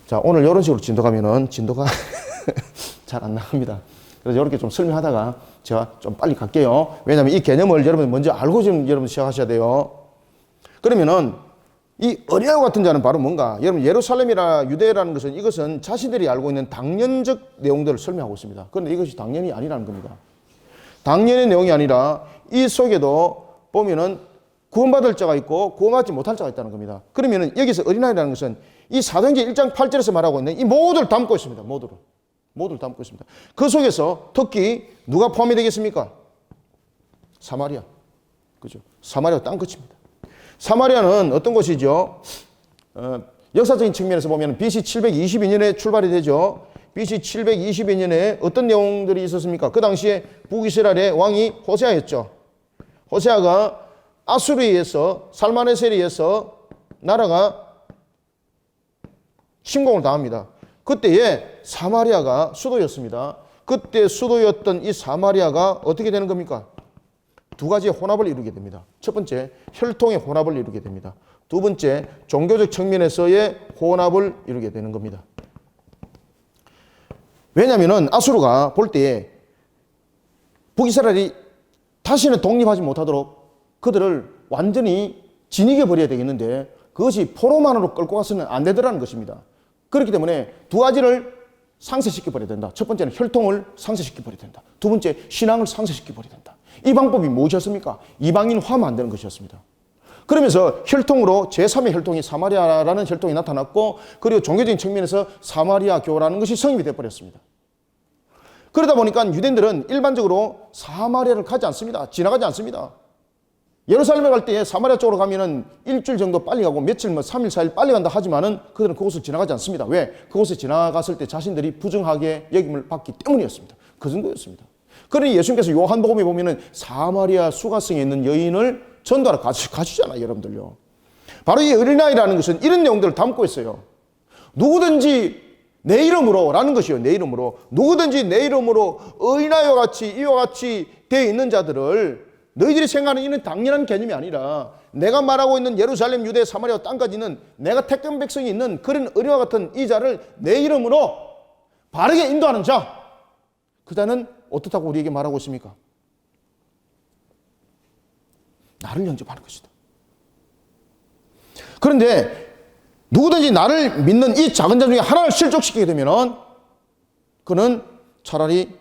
자, 오늘 이런 식으로 진도가면은 진도가 잘 안 나갑니다. 그래서 이렇게 좀 설명하다가 제가 좀 빨리 갈게요. 왜냐하면 이 개념을 여러분 먼저 알고 지금 여러분 시작하셔야 돼요. 그러면은 이 어린아이 같은 자는 바로 뭔가? 여러분, 예루살렘이라 유대라는 것은 이것은 자신들이 알고 있는 당연적 내용들을 설명하고 있습니다. 그런데 이것이 당연이 아니라는 겁니다. 당연의 내용이 아니라 이 속에도 보면은 구원받을 자가 있고 구원받지 못할 자가 있다는 겁니다. 그러면은 여기서 어린아이라는 것은 이 사도행전 1장 8절에서 말하고 있는 이 모두를 담고 있습니다. 모두를 담고 있습니다. 그 속에서 특히 누가 포함이 되겠습니까? 사마리아. 그죠? 사마리아 땅끝입니다. 사마리아는 어떤 곳이죠? 역사적인 측면에서 보면 BC 722년에 출발이 되죠. BC 722년에 어떤 내용들이 있었습니까? 그 당시에 북이스라엘의 왕이 호세아였죠. 호세아가 아수르에 의해서 살마네셀에 의해서 나라가 침공을 당합니다. 그때에 사마리아가 수도였습니다. 그때 수도였던 이 사마리아가 어떻게 되는 겁니까? 두 가지의 혼합을 이루게 됩니다. 첫 번째, 혈통의 혼합을 이루게 됩니다. 두 번째, 종교적 측면에서의 혼합을 이루게 되는 겁니다. 왜냐하면 아수르가 볼 때에 북이스라엘이 다시는 독립하지 못하도록 그들을 완전히 진이겨 버려야 되겠는데 그것이 포로만으로 끌고 가서는 안 되더라는 것입니다. 그렇기 때문에 두 가지를 상쇄시켜 버려야 된다. 첫 번째는 혈통을 상쇄시켜 버려야 된다. 두 번째, 신앙을 상쇄시켜 버려야 된다. 이 방법이 무엇이었습니까? 이방인화하면 안 되는 것이었습니다. 그러면서 혈통으로 제3의 혈통이 사마리아라는 혈통이 나타났고, 그리고 종교적인 측면에서 사마리아 교라는 것이 성립이 되어버렸습니다. 그러다 보니까 유대인들은 일반적으로 사마리아를 가지 않습니다. 지나가지 않습니다. 예루살렘에 갈 때 사마리아 쪽으로 가면은 일주일 정도 빨리 가고 며칠 3일 4일 빨리 간다 하지만은 그들은 그곳을 지나가지 않습니다. 왜? 그곳에 지나갔을 때 자신들이 부정하게 여김을 받기 때문이었습니다. 그 정도였습니다. 그러니 예수님께서 요한복음에 보면은 사마리아 수가성에 있는 여인을 전도하러 가시잖아요, 여러분들요. 바로 이 어린아이라는 것은 이런 내용들을 담고 있어요. 누구든지 내 이름으로 라는 것이요, 내 이름으로. 누구든지 내 이름으로 어린아이와 같이 이와 같이 되어 있는 자들을, 너희들이 생각하는 이는 당연한 개념이 아니라 내가 말하고 있는 예루살렘, 유대, 사마리아 땅까지 있는 내가 택한 백성이 있는 그런 어린아이와 같은 이 자를 내 이름으로 바르게 인도하는 자, 그 자는 어떻다고 우리에게 말하고 있습니까? 나를 영접하는 것이다. 그런데 누구든지 나를 믿는 이 작은 자 중에 하나를 실족시키게 되면 그는 차라리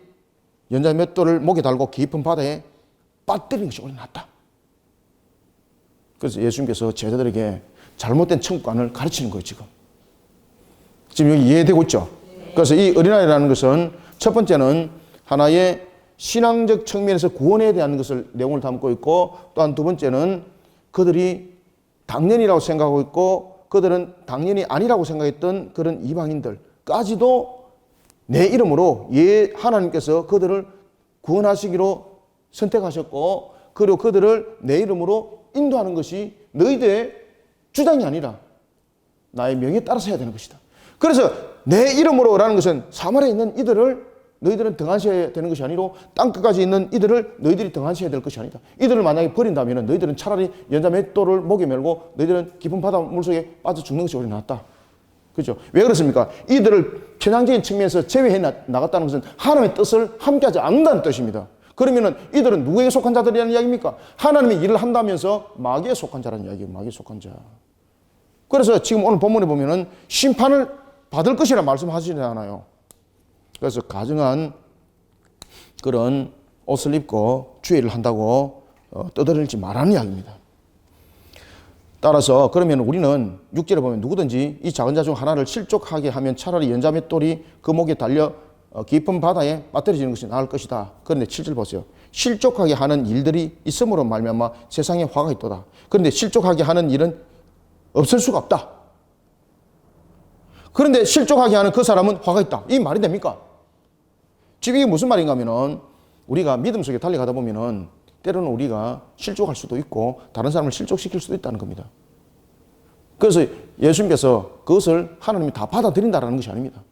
연자 몇 돌을 목에 달고 깊은 바다에 빠뜨리는 것이 오히려 낫다. 그래서 예수님께서 제자들에게 잘못된 천국관을 가르치는 거예요, 지금 여기 이해되고 있죠? 그래서 이 어린아이라는 것은 첫 번째는 하나의 신앙적 측면에서 구원에 대한 것을 내용을 담고 있고, 또한 두 번째는 그들이 당연이라고 생각하고 있고 그들은 당연히 아니라고 생각했던 그런 이방인들까지도 내 이름으로 하나님께서 그들을 구원하시기로 선택하셨고, 그리고 그들을 내 이름으로 인도하는 것이 너희들의 주장이 아니라 나의 명에 따라서 해야 되는 것이다. 그래서 내 이름으로라는 것은 사마리아에 있는 이들을 너희들은 등한시해야 되는 것이 아니고 땅끝까지 있는 이들을 너희들이 등한시해야 될 것이 아니다. 이들을 만약에 버린다면 너희들은 차라리 연자 맷돌을 목에 메고 너희들은 깊은 바다 물속에 빠져 죽는 것이 오히려 낫다. 그렇죠? 왜 그렇습니까? 이들을 천상적인 측면에서 제외해 나갔다는 것은 하나님의 뜻을 함께하지 않는다는 뜻입니다. 그러면은 이들은 누구에게 속한 자들이라는 이야기입니까? 하나님의 일을 한다면서 마귀에 속한 자라는 이야기예요. 마귀에 속한 자. 그래서 지금 오늘 본문에 보면은 심판을 받을 것이라 말씀하시지 않아요. 그래서 가증한 그런 옷을 입고 주의를 한다고 떠들지 말라는 이야기입니다. 따라서 그러면 우리는 6절에 보면 누구든지 이 작은 자 중 하나를 실족하게 하면 차라리 연자 맷돌이 그 목에 달려 깊은 바다에 빠뜨려지는 것이 나을 것이다. 그런데 7절 보세요. 실족하게 하는 일들이 있음으로 말미암아 세상에 화가 있도다. 그런데 실족하게 하는 일은 없을 수가 없다. 그런데 실족하게 하는 그 사람은 화가 있다. 이 말이 됩니까? 지금 이게 무슨 말인가 하면은 우리가 믿음 속에 달려가다 보면은 때로는 우리가 실족할 수도 있고 다른 사람을 실족시킬 수도 있다는 겁니다. 그래서 예수님께서 그것을 하나님이 다 받아들인다는 것이 아닙니다.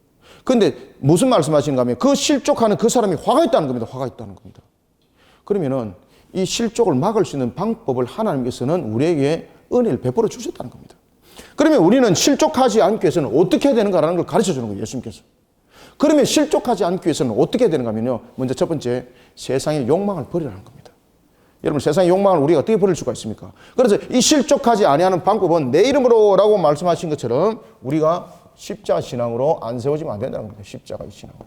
그런데 무슨 말씀하시는가 하면 그 실족하는 그 사람이 화가 있다는 겁니다. 화가 있다는 겁니다. 그러면은 이 실족을 막을 수 있는 방법을 하나님께서는 우리에게 은혜를 베풀어 주셨다는 겁니다. 그러면 우리는 실족하지 않기 위해서는 어떻게 해야 되는가라는 걸 가르쳐 주는 거예요, 예수님께서. 그러면 실족하지 않기 위해서는 어떻게 해야 되는가 하면요, 먼저 첫 번째, 세상의 욕망을 버리라는 겁니다. 여러분, 세상의 욕망을 우리가 어떻게 버릴 수가 있습니까? 그래서 이 실족하지 아니하는 방법은 내 이름으로라고 말씀하신 것처럼 우리가 십자가 신앙으로 안 세워지면 안 된다는 겁니다. 십자가의 신앙으로.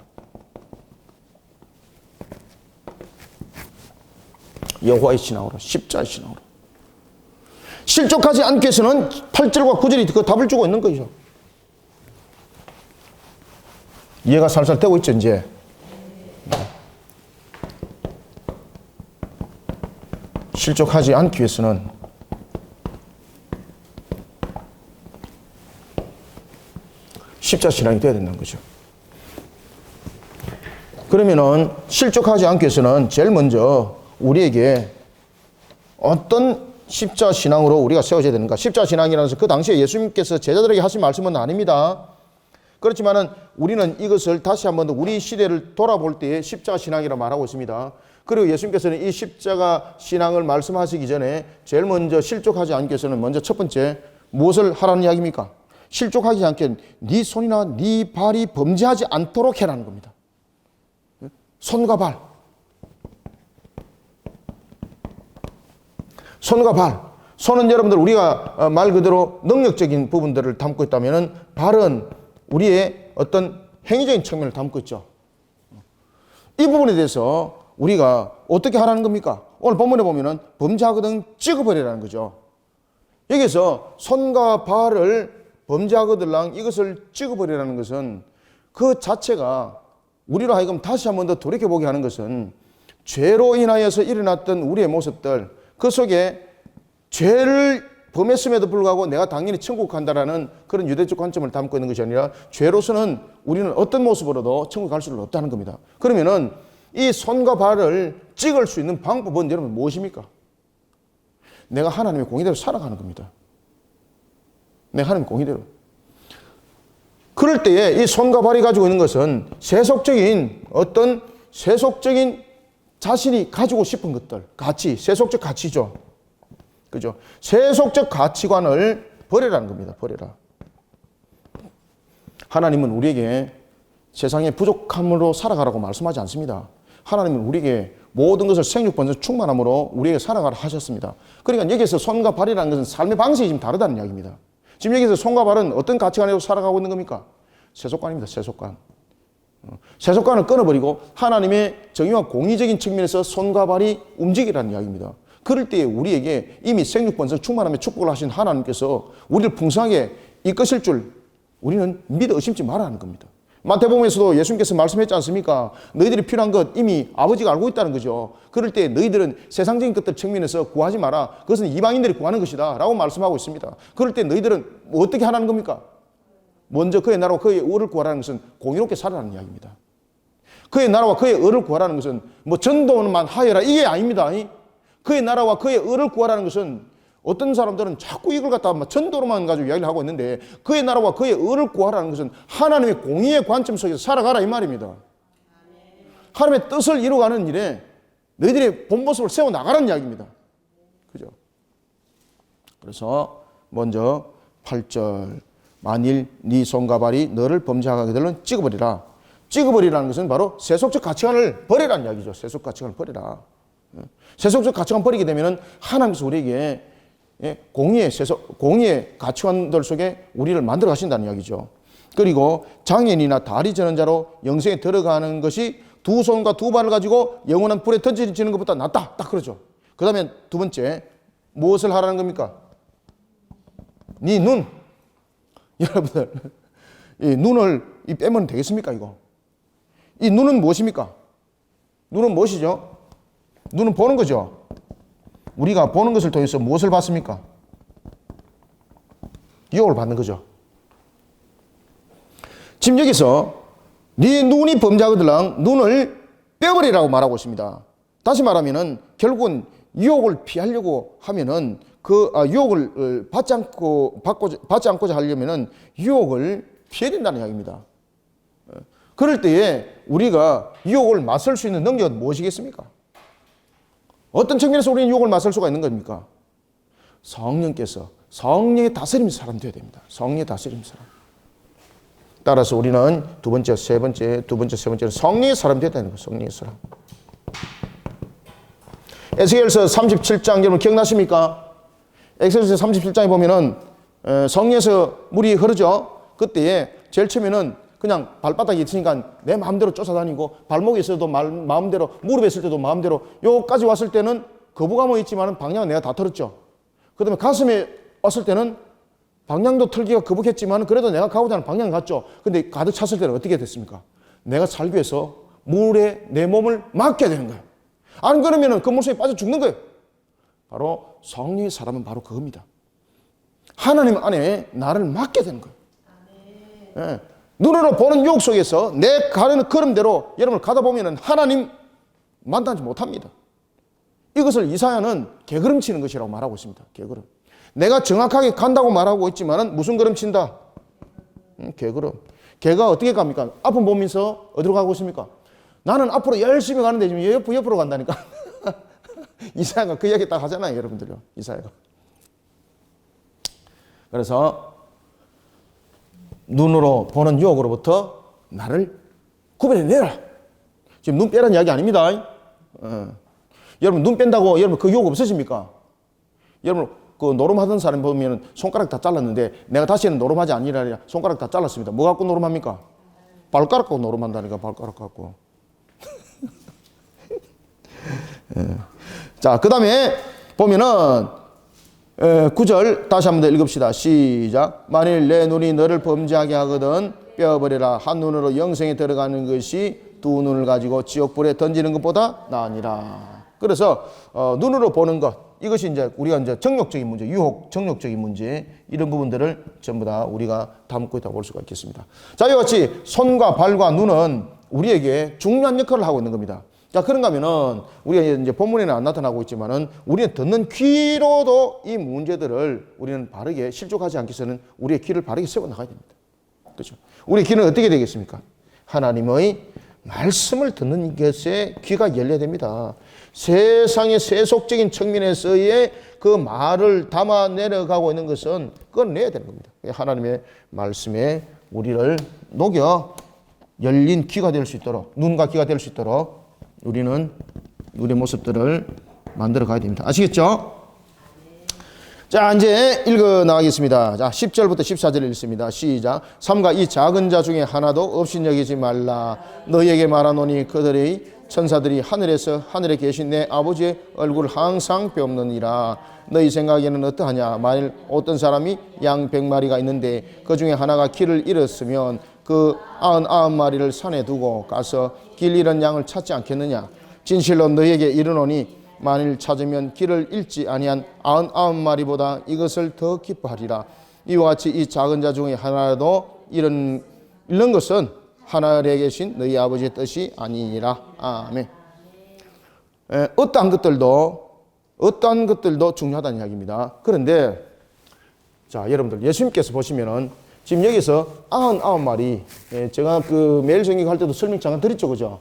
여호와의 신앙으로, 십자가의 신앙으로. 실족하지 않기 위해서는 8절과 9절이 그 답을 주고 있는 거죠. 이해가 살살 되고 있죠, 이제. 실족하지 않기 위해서는 십자가 신앙이 되어야 된다는 거죠. 그러면은 실족하지 않기 위해서는 제일 먼저 우리에게 어떤 십자 신앙으로 우리가 세워져야 되는가? 십자 신앙이라는 것은 그 당시에 예수님께서 제자들에게 하신 말씀은 아닙니다. 그렇지만은 우리는 이것을 다시 한번 더 우리 시대를 돌아볼 때에 십자가 신앙이라고 말하고 있습니다. 그리고 예수님께서는 이 십자가 신앙을 말씀하시기 전에 제일 먼저 실족하지 않기 위해서는 먼저 첫 번째 무엇을 하라는 이야기입니까? 실족하지 않게 네 손이나 네 발이 범죄하지 않도록 해라는 겁니다. 손과 발. 손과 발. 손은 여러분들 우리가 말 그대로 능력적인 부분들을 담고 있다면 발은 우리의 어떤 행위적인 측면을 담고 있죠. 이 부분에 대해서 우리가 어떻게 하라는 겁니까? 오늘 본문에 보면은 범죄하거든 찍어버리라는 거죠. 여기서 손과 발을 범죄하거들랑 이것을 찍어버리라는 것은 그 자체가 우리로 하여금 다시 한 번 더 돌이켜보게 하는 것은 죄로 인하여서 일어났던 우리의 모습들, 그 속에 죄를 범했음에도 불구하고 내가 당연히 천국 간다라는 그런 유대적 관점을 담고 있는 것이 아니라 죄로서는 우리는 어떤 모습으로도 천국 갈 수는 없다는 겁니다. 그러면은 이 손과 발을 찍을 수 있는 방법은 여러분 무엇입니까? 내가 하나님의 공의대로 살아가는 겁니다. 내가 하나님의 공의대로. 그럴 때에 이 손과 발이 가지고 있는 것은 세속적인 어떤 세속적인 자신이 가지고 싶은 것들, 가치, 세속적 가치죠. 그죠? 세속적 가치관을 버리라는 겁니다. 버려라. 하나님은 우리에게 세상의 부족함으로 살아가라고 말씀하지 않습니다. 하나님은 우리에게 모든 것을 생육번성 충만함으로 우리에게 살아가라 하셨습니다. 그러니까 여기서 손과 발이라는 것은 삶의 방식이 좀 다르다는 이야기입니다. 지금 여기서 손과 발은 어떤 가치관으로 살아가고 있는 겁니까? 세속관입니다. 세속관. 세속관을 끊어버리고 하나님의 정의와 공의적인 측면에서 손과 발이 움직이라는 이야기입니다. 그럴 때에 우리에게 이미 생육번성 충만함의 축복을 하신 하나님께서 우리를 풍성하게 이끄실 줄 우리는 믿어 의심치 말아야 하는 겁니다. 마태복음에서도 예수님께서 말씀했지 않습니까? 너희들이 필요한 것 이미 아버지가 알고 있다는 거죠. 그럴 때 너희들은 세상적인 것들 측면에서 구하지 마라. 그것은 이방인들이 구하는 것이다 라고 말씀하고 있습니다. 그럴 때 너희들은 어떻게 하라는 겁니까? 먼저 그의 나라와 그의 의를 구하라는 것은 공의롭게 살아라는 이야기입니다. 그의 나라와 그의 의를 구하라는 것은 뭐 전도만 하여라 이게 아닙니다. 그의 나라와 그의 의를 구하라는 것은 어떤 사람들은 자꾸 이걸 갖다가 전도로만 가지고 이야기를 하고 있는데 그의 나라와 그의 의를 구하라는 것은 하나님의 공의의 관점 속에서 살아가라 이 말입니다. 하나님의 뜻을 이루어가는 일에 너희들의 본 모습을 세워나가라는 이야기입니다. 그죠? 그래서 먼저 8절 만일 네 손과 발이 너를 범죄하게 되면 찍어버리라. 찍어버리라는 것은 바로 세속적 가치관을 버리라는 이야기죠. 세속 가치관을 버리라. 세속적 가치관 버리게 되면 하나님께서 우리에게 공의의 가치관들 속에 우리를 만들어 가신다는 이야기죠. 그리고 장애인이나 다리 저는 자로 영생에 들어가는 것이 두 손과 두 발을 가지고 영원한 불에 던져지는 것보다 낫다. 딱 그러죠. 그 다음에 두 번째 무엇을 하라는 겁니까? 네 눈. 여러분들 이 눈을 빼면 되겠습니까 이거? 이 눈은 무엇입니까? 눈은 무엇이죠? 눈은 보는 거죠. 우리가 보는 것을 통해서 무엇을 받습니까? 유혹을 받는 거죠. 지금 여기서 네 눈이 범죄하거들랑 눈을 빼버리라고 말하고 있습니다. 다시 말하면은 결국은 유혹을 피하려고 하면은 유혹을 받지 않고자 하려면은 유혹을 피해야 된다는 이야기입니다. 그럴 때에 우리가 유혹을 맞설 수 있는 능력은 무엇이겠습니까? 어떤 측면에서 우리는 유혹을 맞설 수가 있는 겁니까? 성령의 다스림의 사람 되어야 됩니다. 성령의 다스림의 사람. 따라서 우리는 두 번째, 세 번째는 성령의 사람 되어야 되는 거예요. 성령의 사람. 에스겔서 37장 여러분 기억나십니까? 에스겔서 37장에 보면은 성령에서 물이 흐르죠. 그때에 제일 처음에는 그냥 발바닥에 있으니까 내 마음대로 쫓아다니고 발목에 있어도 마음대로 무릎에 있을 때도 마음대로 요까지 왔을 때는 거부감은 있지만 방향은 내가 다 틀었죠. 그 다음에 가슴에 왔을 때는 방향도 틀기가 거북했지만 그래도 내가 가고자 하는 방향을 갔죠. 근데 가득 찼을 때는 어떻게 됐습니까? 내가 살기 위해서 물에 내 몸을 맡겨야 되는 거예요. 안 그러면 그 물속에 빠져 죽는 거예요. 바로 성령의 사람은 바로 그겁니다. 하나님 안에 나를 맡겨야 되는 거예요. 네. 눈으로 보는 유혹 속에서 내 가는 걸음대로 여러분을 가다 보면 하나님 만나지 못합니다. 이것을 이사야는 개걸음치는 것이라고 말하고 있습니다. 개걸음. 내가 정확하게 간다고 말하고 있지만은 무슨 걸음 친다? 개걸음. 개가 어떻게 갑니까? 앞을 보면서 어디로 가고 있습니까? 나는 앞으로 열심히 가는데 지금 옆으로 간다니까. 이사야가 그 이야기 딱 하잖아요, 여러분들요. 이사야가. 그래서 눈으로 보는 유혹으로부터 나를 구별해내라. 지금 눈 빼라는 이야기 아닙니다. 여러분 눈 뺀다고 여러분 그 유혹 없으십니까? 여러분 그 노름하던 사람 보면 손가락 다 잘랐는데 내가 다시는 노름하지 아니라 손가락 다 잘랐습니다. 뭐 갖고 노름합니까? 발가락 갖고 노름한다니까. 발가락 갖고. 자, 그 다음에 보면은 9절 다시 한번 더 읽읍시다. 시작. 만일 내 눈이 너를 범죄하게 하거든 빼어버려라. 한 눈으로 영생에 들어가는 것이 두 눈을 가지고 지옥불에 던지는 것보다 나으니라. 그래서 눈으로 보는 것, 이것이 이제 우리가 이제 정욕적인 문제, 유혹, 정욕적인 문제, 이런 부분들을 전부 다 우리가 담고 있다고 볼 수가 있겠습니다. 자, 이와 같이 손과 발과 눈은 우리에게 중요한 역할을 하고 있는 겁니다. 자, 그런가 하면은 우리가 이제 본문에는 안 나타나고 있지만은 우리는 듣는 귀로도 이 문제들을 우리는 바르게 실족하지 않기 위해서는 우리의 귀를 바르게 세워 나가야 됩니다. 그렇죠? 우리의 귀는 어떻게 되겠습니까? 하나님의 말씀을 듣는 것에 귀가 열려야 됩니다. 세상의 세속적인 측면에서의 그 말을 담아 내려가고 있는 것은 꺼내야 되는 겁니다. 하나님의 말씀에 우리를 녹여 열린 귀가 될 수 있도록, 눈과 귀가 될 수 있도록 우리는 우리의 모습들을 만들어 가야 됩니다. 아시겠죠? 자, 이제 읽어 나가겠습니다. 자, 10절부터 14절 읽습니다. 시작. 삼가 이 작은 자 중에 하나도 없인 여기지 말라. 너희에게 말하노니 그들의 천사들이 하늘에서 하늘에 계신 내 아버지의 얼굴을 항상 뵙느니라. 너희 생각에는 어떠하냐? 만일 어떤 사람이 양 100마리가 있는데 그 중에 하나가 길을 잃었으면 그 99마리를 산에 두고 가서 길 잃은 양을 찾지 않겠느냐? 진실로 너희에게 이르노니 만일 찾으면 길을 잃지 아니한 99마리보다 이것을 더 기뻐하리라. 이와 같이 이 작은 자 중에 하나라도 잃는 것은 하늘에 계신 너희 아버지의 뜻이 아니니라. 아멘. 어떠한 것들도 중요하다는 이야기입니다. 그런데 자, 여러분들 예수님께서 보시면은 지금 여기서 99마리, 제가 그 매일 성경 할 때도 설명 잠깐 드렸죠, 그죠?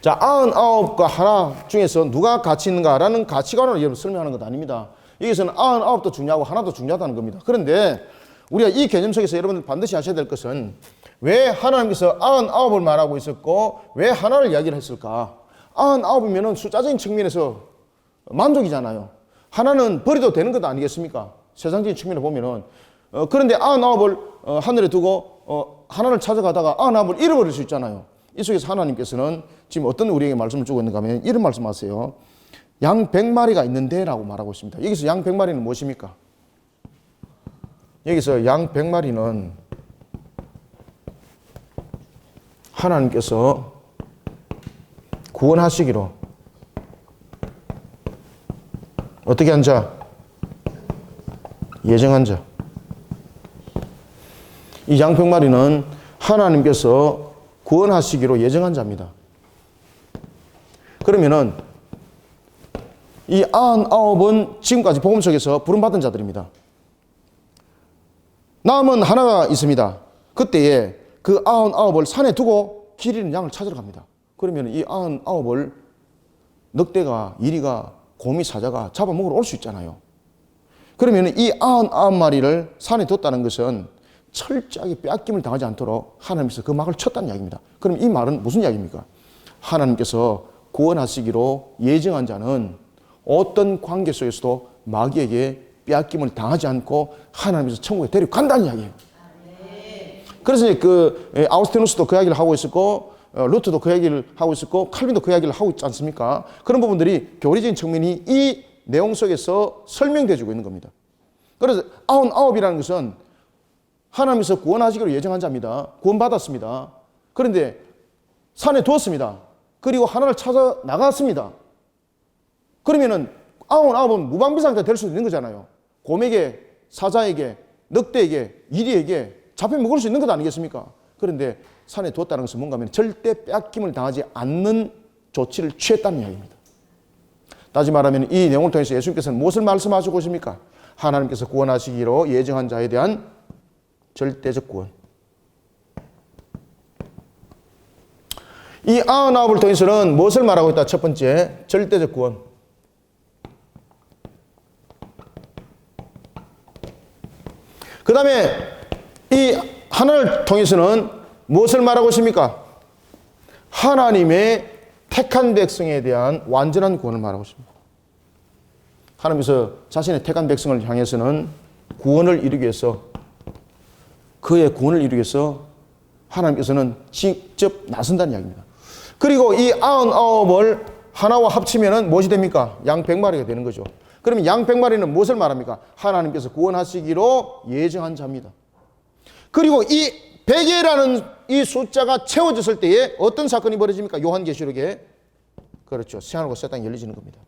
자, 99과 하나 중에서 누가 가치 있는가라는 가치관을 여러분 설명하는 것 아닙니다. 여기서는 99도 중요하고 하나도 중요하다는 겁니다. 그런데 우리가 이 개념 속에서 여러분들 반드시 아셔야 될 것은 왜 하나님께서 99을 말하고 있었고 왜 하나를 이야기를 했을까? 99이면은 숫자적인 측면에서 만족이잖아요. 하나는 버려도 되는 것 아니겠습니까? 세상적인 측면을 보면은. 그런데 99을 하늘에 두고 하나를 찾아가다가 99을 잃어버릴 수 있잖아요. 이 속에서 하나님께서는 지금 어떤 우리에게 말씀을 주고 있는가 하면 이런 말씀하세요. 양 100마리가 있는데 라고 말하고 있습니다. 여기서 양 100마리는 무엇입니까? 여기서 양 100마리는 하나님께서 구원하시기로 어떻게 한 자? 예정한 자. 이 양 100마리는 하나님께서 구원하시기로 예정한 자입니다. 그러면은 이 99은 지금까지 복음 속에서 부름받은 자들입니다. 남은 하나가 있습니다. 그때에 그 99을 산에 두고 길 잃은 양을 찾으러 갑니다. 그러면 이 99을 늑대가, 이리가, 곰이, 사자가 잡아먹으러 올 수 있잖아요. 그러면 이 99마리를 산에 뒀다는 것은 철저하게 빼앗김을 당하지 않도록 하나님께서 그 막을 쳤다는 이야기입니다. 그럼 이 말은 무슨 이야기입니까? 하나님께서 구원하시기로 예정한 자는 어떤 관계 속에서도 마귀에게 빼앗김을 당하지 않고 하나님께서 천국에 데려간다는 이야기예요. 그래서 그 아우스티누스도 그 이야기를 하고 있었고 루트도 그 이야기를 하고 있었고 칼빈도 그 이야기를 하고 있지 않습니까? 그런 부분들이 교리적인 측면이 이 내용 속에서 설명되어 주고 있는 겁니다. 그래서 99이라는 것은 하나님께서 구원하시기로 예정한 자입니다. 구원받았습니다. 그런데 산에 두었습니다. 그리고 하나를 찾아 나갔습니다. 그러면은 99은 무방비상자 될 수 있는 거잖아요. 곰에게, 사자에게, 늑대에게, 이리에게 잡혀 먹을 수 있는 것 아니겠습니까? 그런데 산에 두었다는 것은 뭔가 하면 절대 빼앗김을 당하지 않는 조치를 취했다는 이야기입니다. 다시 말하면 이 내용을 통해서 예수님께서는 무엇을 말씀하시고 계십니까? 하나님께서 구원하시기로 예정한 자에 대한 절대적 구원. 이 99을 통해서는 무엇을 말하고 있다? 첫 번째, 절대적 구원. 그 다음에 이 하나를 통해서는 무엇을 말하고 있습니까? 하나님의 택한 백성에 대한 완전한 구원을 말하고 있습니다. 하나님께서 자신의 택한 백성을 향해서는 구원을 이루기 위해서, 그의 구원을 이루기 위해서 하나님께서는 직접 나선다는 이야기입니다. 그리고 이 99을 하나와 합치면 무엇이 됩니까? 양 100마리가 되는 거죠. 그러면 양 100마리는 무엇을 말합니까? 하나님께서 구원하시기로 예정한 자입니다. 그리고 이 100이라는 이 숫자가 채워졌을 때에 어떤 사건이 벌어집니까? 요한계시록에. 그렇죠. 새하늘과 새 땅이 열리지는 겁니다.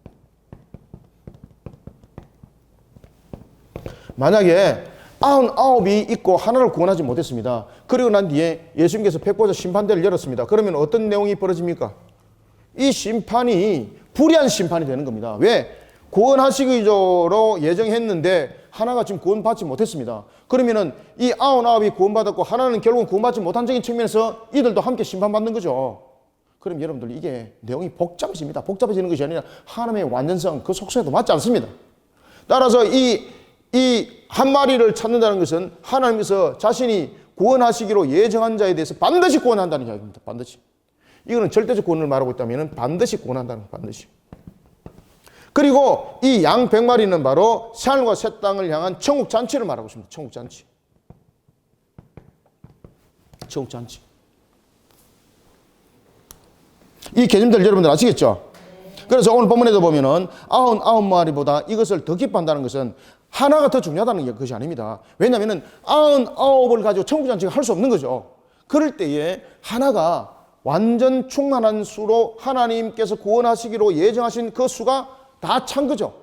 만약에 99이 있고 하나를 구원하지 못했습니다. 그리고 난 뒤에 예수님께서 백보자 심판대를 열었습니다. 그러면 어떤 내용이 벌어집니까? 이 심판이 불의한 심판이 되는 겁니다. 왜? 구원하시기로 예정했는데 하나가 지금 구원받지 못했습니다. 그러면은 이 99이 구원받았고 하나는 결국은 구원받지 못한 적인 측면에서 이들도 함께 심판받는 거죠. 그럼 여러분들 이게 내용이 복잡해집니다. 복잡해지는 것이 아니라 하나님의 완전성, 그 속성에도 맞지 않습니다. 따라서 이 한 마리를 찾는다는 것은 하나님께서 자신이 구원하시기로 예정한 자에 대해서 반드시 구원한다는 이야기입니다. 반드시. 이거는 절대적 구원을 말하고 있다면 반드시 구원한다는 거, 반드시. 그리고 이 양 100마리는 바로 새하늘과 새 땅을 향한 천국 잔치를 말하고 있습니다. 천국 잔치. 천국 잔치. 이 개념들 여러분들 아시겠죠? 그래서 오늘 본문에도 보면은 99마리보다 이것을 더 기뻐한다는 것은 하나가 더 중요하다는 것이 아닙니다. 왜냐하면 99을 가지고 천국 잔치가 할 수 없는 거죠. 그럴 때에 하나가 완전 충만한 수로 하나님께서 구원하시기로 예정하신 그 수가 다 찬 거죠.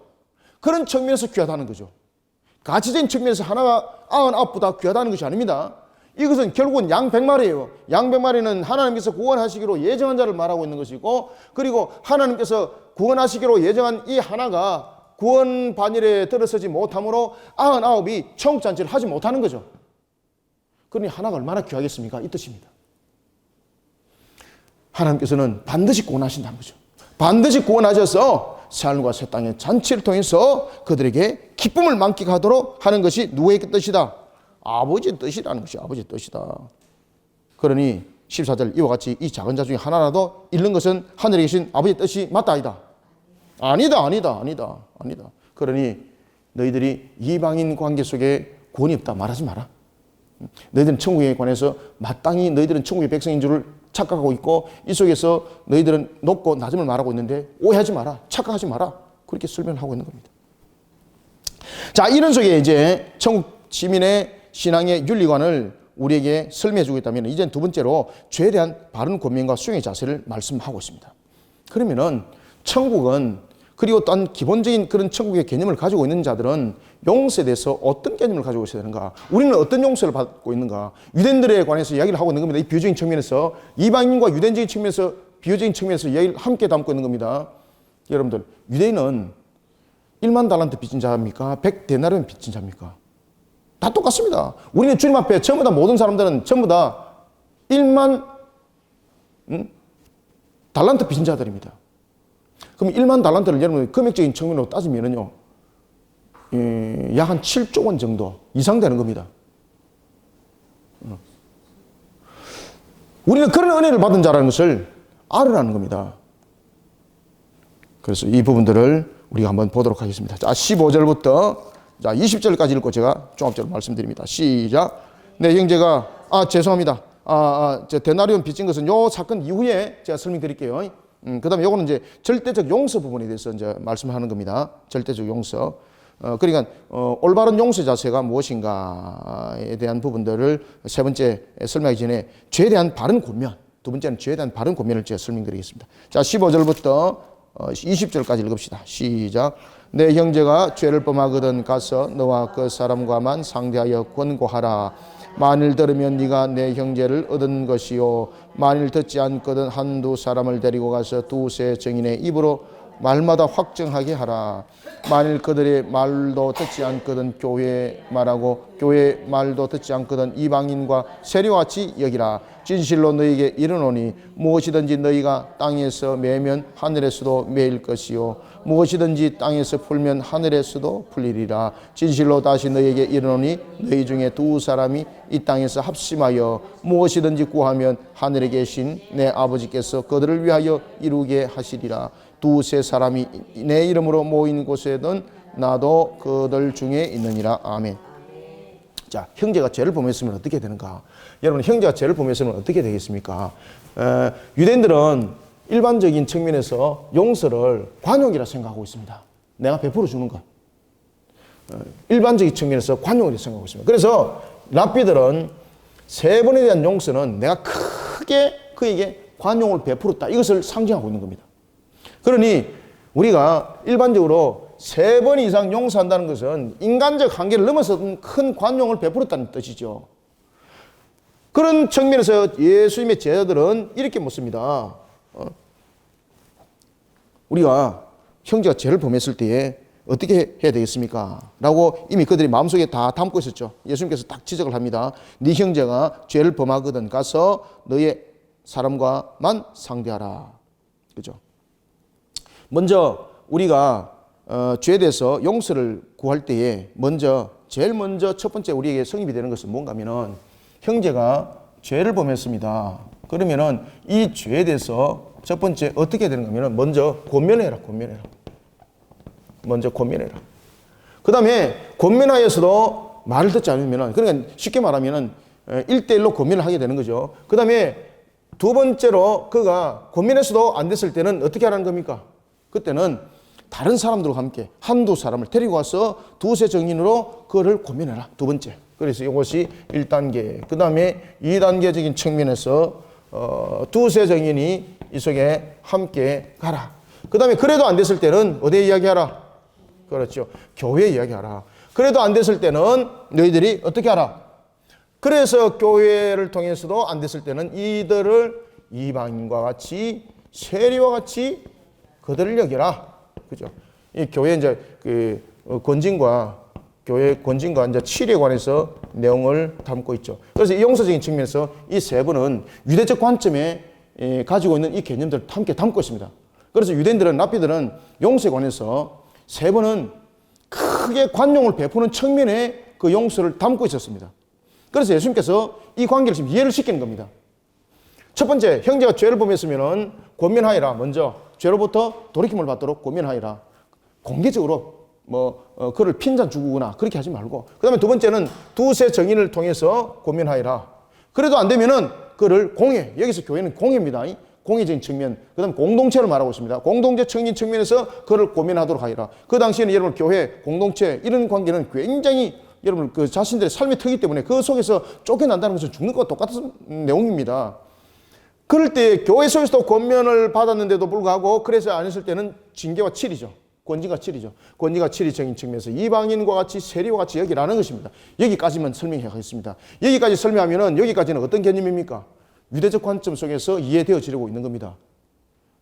그런 측면에서 귀하다는 거죠. 가치적인 측면에서 하나가 99보다 귀하다는 것이 아닙니다. 이것은 결국은 양 100마리예요. 양 100마리는 하나님께서 구원하시기로 예정한 자를 말하고 있는 것이고, 그리고 하나님께서 구원하시기로 예정한 이 하나가 구원 반열에 들어서지 못함으로 99이 천국잔치를 하지 못하는 거죠. 그러니 하나가 얼마나 귀하겠습니까? 이 뜻입니다. 하나님께서는 반드시 구원하신다는 거죠. 반드시 구원하셔서 새하늘과 새 땅의 잔치를 통해서 그들에게 기쁨을 만끽하도록 하는 것이 누구의 뜻이다? 아버지의 뜻이라는 것이 아버지의 뜻이다. 그러니 14절 이와 같이 이 작은 자 중에 하나라도 잃는 것은 하늘에 계신 아버지의 뜻이 맞다 아니다? 아니다. 그러니 너희들이 이방인 관계 속에 구원이 없다 말하지 마라. 너희들은 천국에 관해서 마땅히 너희들은 천국의 백성인 줄을 착각하고 있고, 이 속에서 너희들은 높고 낮음을 말하고 있는데 오해하지 마라. 착각하지 마라. 그렇게 설명하고 있는 겁니다. 자, 이런 속에 이제 천국 시민의 신앙의 윤리관을 우리에게 설명해 주고 있다면, 이제 두 번째로 죄에 대한 바른 권면과 수용의 자세를 말씀하고 있습니다. 그러면은 천국은, 그리고 또한 기본적인 그런 천국의 개념을 가지고 있는 자들은 용서에 대해서 어떤 개념을 가지고 있어야 되는가? 우리는 어떤 용서를 받고 있는가? 유대인들에 관해서 이야기를 하고 있는 겁니다. 이 비유적인 측면에서, 이방인과 유대인적인 측면에서, 비유적인 측면에서 이야기를 함께 담고 있는 겁니다. 여러분들, 유대인은 1만 달란트 빚진 자입니까? 100데나리온 빚진 자입니까? 다 똑같습니다. 우리는 주님 앞에 전부 다, 모든 사람들은 전부 다 1만 달란트 빚진 자들입니다. 그럼 1만 달란트를 여러분 금액적인 측면으로 따지면은요, 약 한 7조 원 정도 이상 되는 겁니다. 우리는 그런 은혜를 받은 자라는 것을 알으라는 겁니다. 그래서 이 부분들을 우리가 한번 보도록 하겠습니다. 자, 15절부터 자, 20절까지 읽고 제가 종합적으로 말씀드립니다. 시작. 네, 형제가, 죄송합니다. 저 데나리온 빚진 것은 요 사건 이후에 제가 설명드릴게요. 그 다음에 요거는 이제 절대적 용서 부분에 대해서 이제 말씀하는 겁니다. 절대적 용서. 그러니까, 올바른 용서 자세가 무엇인가에 대한 부분들을 세 번째 설명하기 전에 죄에 대한 바른 권면, 두 번째는 죄에 대한 바른 권면을 제가 설명드리겠습니다. 자, 15절부터 20절까지 읽읍시다. 시작. 내 형제가 죄를 범하거든 가서 너와 그 사람과만 상대하여 권고하라. 만일 들으면 네가 내 형제를 얻은 것이요, 만일 듣지 않거든 한두 사람을 데리고 가서 두세 증인의 입으로 말마다 확정하게 하라. 만일 그들의 말도 듣지 않거든 교회의 말하고 교회의 말도 듣지 않거든 이방인과 세리와 같이 여기라. 진실로 너희에게 이르노니 무엇이든지 너희가 땅에서 매면 하늘에서도 매일 것이요 무엇이든지 땅에서 풀면 하늘에서도 풀리리라. 진실로 다시 너희에게 이르노니 너희 중에 두 사람이 이 땅에서 합심하여 무엇이든지 구하면 하늘에 계신 내 아버지께서 그들을 위하여 이루게 하시리라. 두세 사람이 내 이름으로 모인 곳에든 나도 그들 중에 있느니라. 아멘. 자, 형제가 죄를 범했으면 어떻게 되는가? 여러분, 형제가 죄를 범했으면 어떻게 되겠습니까? 유대인들은 일반적인 측면에서 용서를 관용이라 생각하고 있습니다. 내가 베풀어 주는 것. 일반적인 측면에서 관용이라 생각하고 있습니다. 그래서 랍비들은 세 번에 대한 용서는 내가 크게 그에게 관용을 베풀었다. 이것을 상징하고 있는 겁니다. 그러니 우리가 일반적으로 세 번 이상 용서한다는 것은 인간적 한계를 넘어서는 큰 관용을 베풀었다는 뜻이죠. 그런 측면에서 예수님의 제자들은 이렇게 묻습니다. 우리가 형제가 죄를 범했을 때에 어떻게 해야 되겠습니까? 라고 이미 그들이 마음속에 다 담고 있었죠. 예수님께서 딱 지적을 합니다. 네 형제가 죄를 범하거든 가서 너의 사람과만 상대하라. 그죠? 먼저 우리가 죄에 대해서 용서를 구할 때에 제일 먼저 첫 번째 우리에게 성립이 되는 것은 뭔가 하면은 형제가 죄를 범했습니다. 그러면은 이 죄에 대해서 첫 번째 어떻게 되는가 하면은 먼저 권면해라. 먼저 권면해라. 그 다음에 권면하여서도 말을 듣지 않으면은, 그러니까 쉽게 말하면은 1대1로 권면을 하게 되는 거죠. 그 다음에 두 번째로 그가 권면해서도 안 됐을 때는 어떻게 하라는 겁니까? 그때는 다른 사람들과 함께 한두 사람을 데리고 와서 두세 정인으로 그를 권면해라. 두 번째. 그래서 이것이 1단계. 그 다음에 2단계적인 측면에서 두세 정인이 이 속에 함께 가라. 그 다음에 그래도 안 됐을 때는 어디에 이야기하라? 그렇죠. 교회에 이야기하라. 그래도 안 됐을 때는 너희들이 어떻게 하라? 그래서 교회를 통해서도 안 됐을 때는 이들을 이방인과 같이 세리와 같이 그들을 여기라. 그죠? 이 교회 이제 권징과 교회 권징과 이제 치리에 관해서 내용을 담고 있죠. 그래서 이 용서적인 측면에서 이 세 번은 유대적 관점에 가지고 있는 이 개념들을 함께 담고 있습니다. 그래서 유대인들은 랍비들은 용서에 관해서 세 번은 크게 관용을 베푸는 측면에 그 용서를 담고 있었습니다. 그래서 예수님께서 이 관계를 지금 이해를 시키는 겁니다. 첫 번째, 형제가 죄를 범했으면 권면하여라. 먼저 죄로부터 돌이킴을 받도록 권면하여라. 공개적으로 그를 핀잔 주거나 그렇게 하지 말고. 그 다음에 두 번째는 두세 정인을 통해서 권면하여라. 그래도 안 되면은 그를 공회, 여기서 교회는 공회입니다. 공회적인 측면, 그 다음에 공동체를 말하고 있습니다. 공동체 청진 측면에서 그를 고민하도록 하여라. 그 당시에는 여러분 교회, 공동체 이런 관계는 굉장히 여러분 그 자신들의 삶의 특이기 때문에 그 속에서 쫓겨난다는 것은 죽는 것과 똑같은 내용입니다. 그럴 때 교회 속에서도 권면을 받았는데도 불구하고 그래서 안 했을 때는 징계와 치리죠. 권징과 치리죠. 권징과 치리적인 측면에서 이방인과 같이 세리와 같이 여기라는 것입니다. 여기까지만 설명해 가겠습니다. 여기까지 설명하면은 여기까지는 어떤 개념입니까? 유대적 관점 속에서 이해되어지려고 있는 겁니다.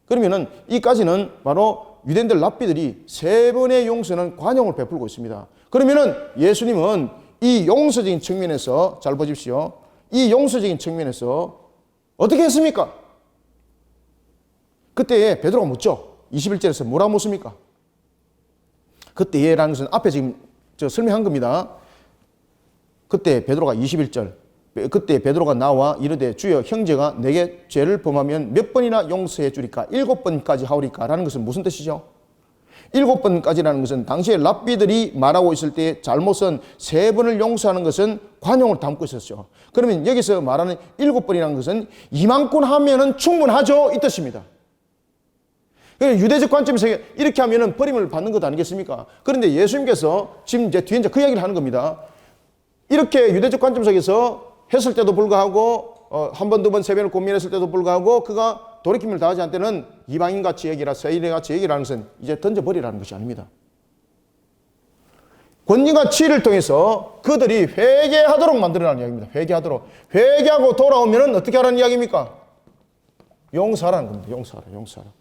그러면은 이까지는 바로 유대인들 랍비들이 세 번의 용서는 관용을 베풀고 있습니다. 그러면은 예수님은 이 용서적인 측면에서 잘 보십시오. 이 용서적인 측면에서 어떻게 했습니까? 그때 베드로가 묻죠. 21절에서 뭐라 묻습니까? 그때라는 것은 앞에 지금 설명한 겁니다. 그때 베드로가 21절. 그때 베드로가 나와 이르되 주여 형제가 내게 죄를 범하면 몇 번이나 용서해 주리까? 7번까지 하오리까? 라는 것은 무슨 뜻이죠? 7번까지라는 것은 당시에 랍비들이 말하고 있을 때 잘못은 3번을 용서하는 것은 관용을 담고 있었죠. 그러면 여기서 말하는 7번이라는 것은 이만큼 하면은 충분하죠 이 뜻입니다. 유대적 관점에서 이렇게 하면은 버림을 받는 것 아니겠습니까? 그런데 예수님께서 지금 이제 뒤에 그 이야기를 하는 겁니다. 이렇게 유대적 관점 속에서 했을 때도 불구하고 한 번, 두 번, 세 번을 고민했을 때도 불구하고 그가 돌이킴을 다하지 않을 때는 이방인같이 여기라, 세리같이 여기라는 것은 이제 던져버리라는 것이 아닙니다. 권위가 치를 통해서 그들이 회개하도록 만들어라는 이야기입니다. 회개하고 돌아오면 어떻게 하라는 이야기입니까? 용서하라는 겁니다. 용서하라.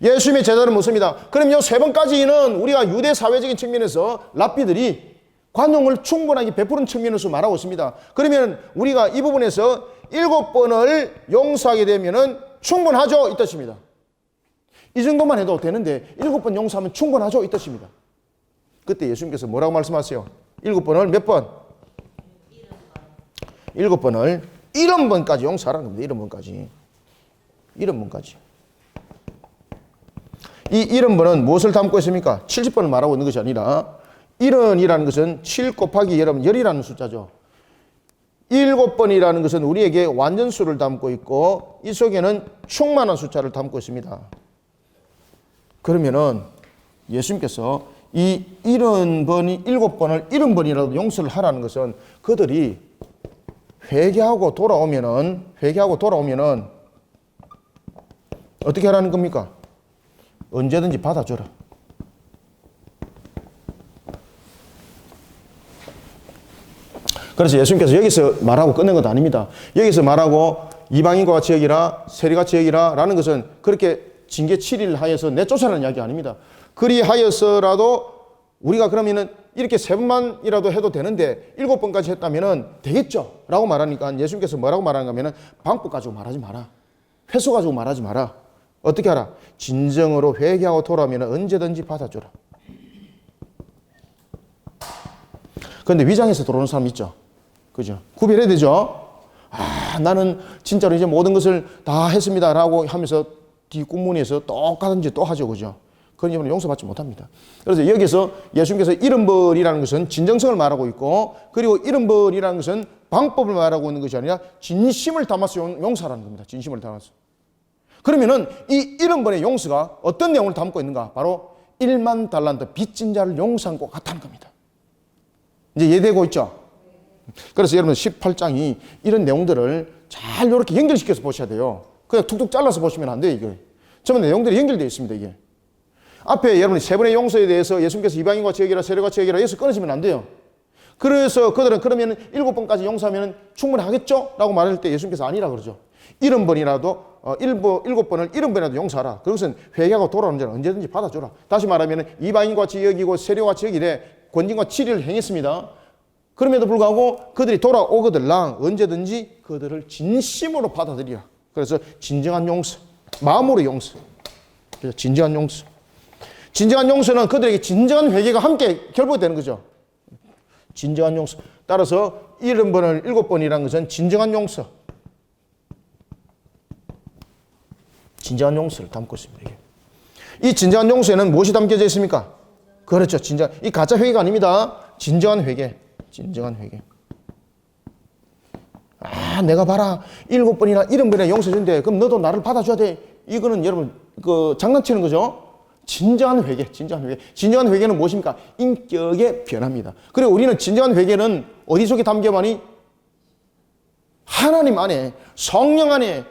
예수님의 제자들은 묻습니다. 그럼 이 세 번까지는 우리가 유대 사회적인 측면에서 랍비들이 관용을 충분하게 베푸는 측면에서 말하고 있습니다. 그러면 우리가 이 부분에서 7번을 용서하게 되면은 충분하죠? 이 뜻입니다. 이 정도만 해도 되는데 7번 용서하면 충분하죠? 이 뜻입니다. 그때 예수님께서 뭐라고 말씀하세요? 7번을 몇 번? 7번을 70번까지 용서하라는 겁니다. 70번까지. 70번까지. 이 70번은 무엇을 담고 있습니까? 70번을 말하고 있는 것이 아니라 70이라는 것은 7 곱하기 여러분 열이라는 숫자죠. 7번이라는 것은 우리에게 완전수를 담고 있고 이 속에는 충만한 숫자를 담고 있습니다. 그러면은 예수님께서 이 70번이 7번을 70번이라도 용서를 하라는 것은 그들이 회개하고 돌아오면은 어떻게 하라는 겁니까? 언제든지 받아줘라. 그래서 예수님께서 여기서 말하고 끝낸 것도 아닙니다. 여기서 말하고 이방인과 같이 여기라, 세리같이 여기라 라는 것은 그렇게 징계 7일 하여서 내쫓아라는 이야기 아닙니다. 그리하여서라도 우리가 그러면은 이렇게 3번만이라도 해도 되는데 7번까지 했다면은 되겠죠? 라고 말하니까 예수님께서 뭐라고 말하는가 하면은 방법 가지고 말하지 마라. 횟수 가지고 말하지 마라. 어떻게 하라? 진정으로 회개하고 돌아오면 언제든지 받아줘라. 그런데 위장해서 들어오는 사람 있죠? 그죠? 구별해야 되죠? 나는 진짜로 이제 모든 것을 다 했습니다. 라고 하면서 뒷국문에서 똑같은 짓 또 하죠. 그죠? 그런 점은 용서받지 못합니다. 그래서 여기서 예수님께서 70번이라는 것은 진정성을 말하고 있고, 그리고 70번이라는 것은 방법을 말하고 있는 것이 아니라 진심을 담아서 용서하라는 겁니다. 진심을 담아서. 그러면은 이 70번의 용서가 어떤 내용을 담고 있는가? 바로 1만 달란트 빚진 자를 용서한 것 같다는 겁니다. 이제 이해되고 있죠? 그래서 여러분 18장이 이런 내용들을 잘 이렇게 연결시켜서 보셔야 돼요. 그냥 툭툭 잘라서 보시면 안 돼요, 이게. 전부 내용들이 연결되어 있습니다, 이게. 앞에 여러분이 세 번의 용서에 대해서 예수님께서 이방인과 여기라, 세례과 여기라 해서 끊어지면 안 돼요. 그래서 그들은 그러면 7번까지 용서하면 충분하겠죠? 라고 말할 때 예수님께서 아니라 그러죠. 70번이라도 7번을 70번이라도 용서하라. 그것은 회개하고 돌아오는 자는 언제든지 받아줘라. 다시 말하면 이방인과 같이 여기고 세례와 같이 여기되 권징과 7일을 행했습니다. 그럼에도 불구하고 그들이 돌아오거들랑 언제든지 그들을 진심으로 받아들이라. 그래서 진정한 용서, 마음으로 용서. 그래서 진정한 용서. 진정한 용서는 그들에게 진정한 회개가 함께 결부되는 거죠. 진정한 용서. 따라서 70번을 7번이라는 것은 진정한 용서. 진정한 용서를 담고 있습니다. 이 진정한 용서에는 무엇이 담겨져 있습니까? 그렇죠. 이 가짜 회개가 아닙니다. 진정한 회개. 진정한 회개. 내가 봐라. 7번이나 70번이나 용서 준대. 그럼 너도 나를 받아줘야 돼. 이거는 여러분, 장난치는 거죠? 진정한 회개, 진정한 회개. 진정한 회개는 무엇입니까? 인격의 변화입니다. 그리고 우리는 진정한 회개는 어디 속에 담겨만이? 하나님 안에, 성령 안에,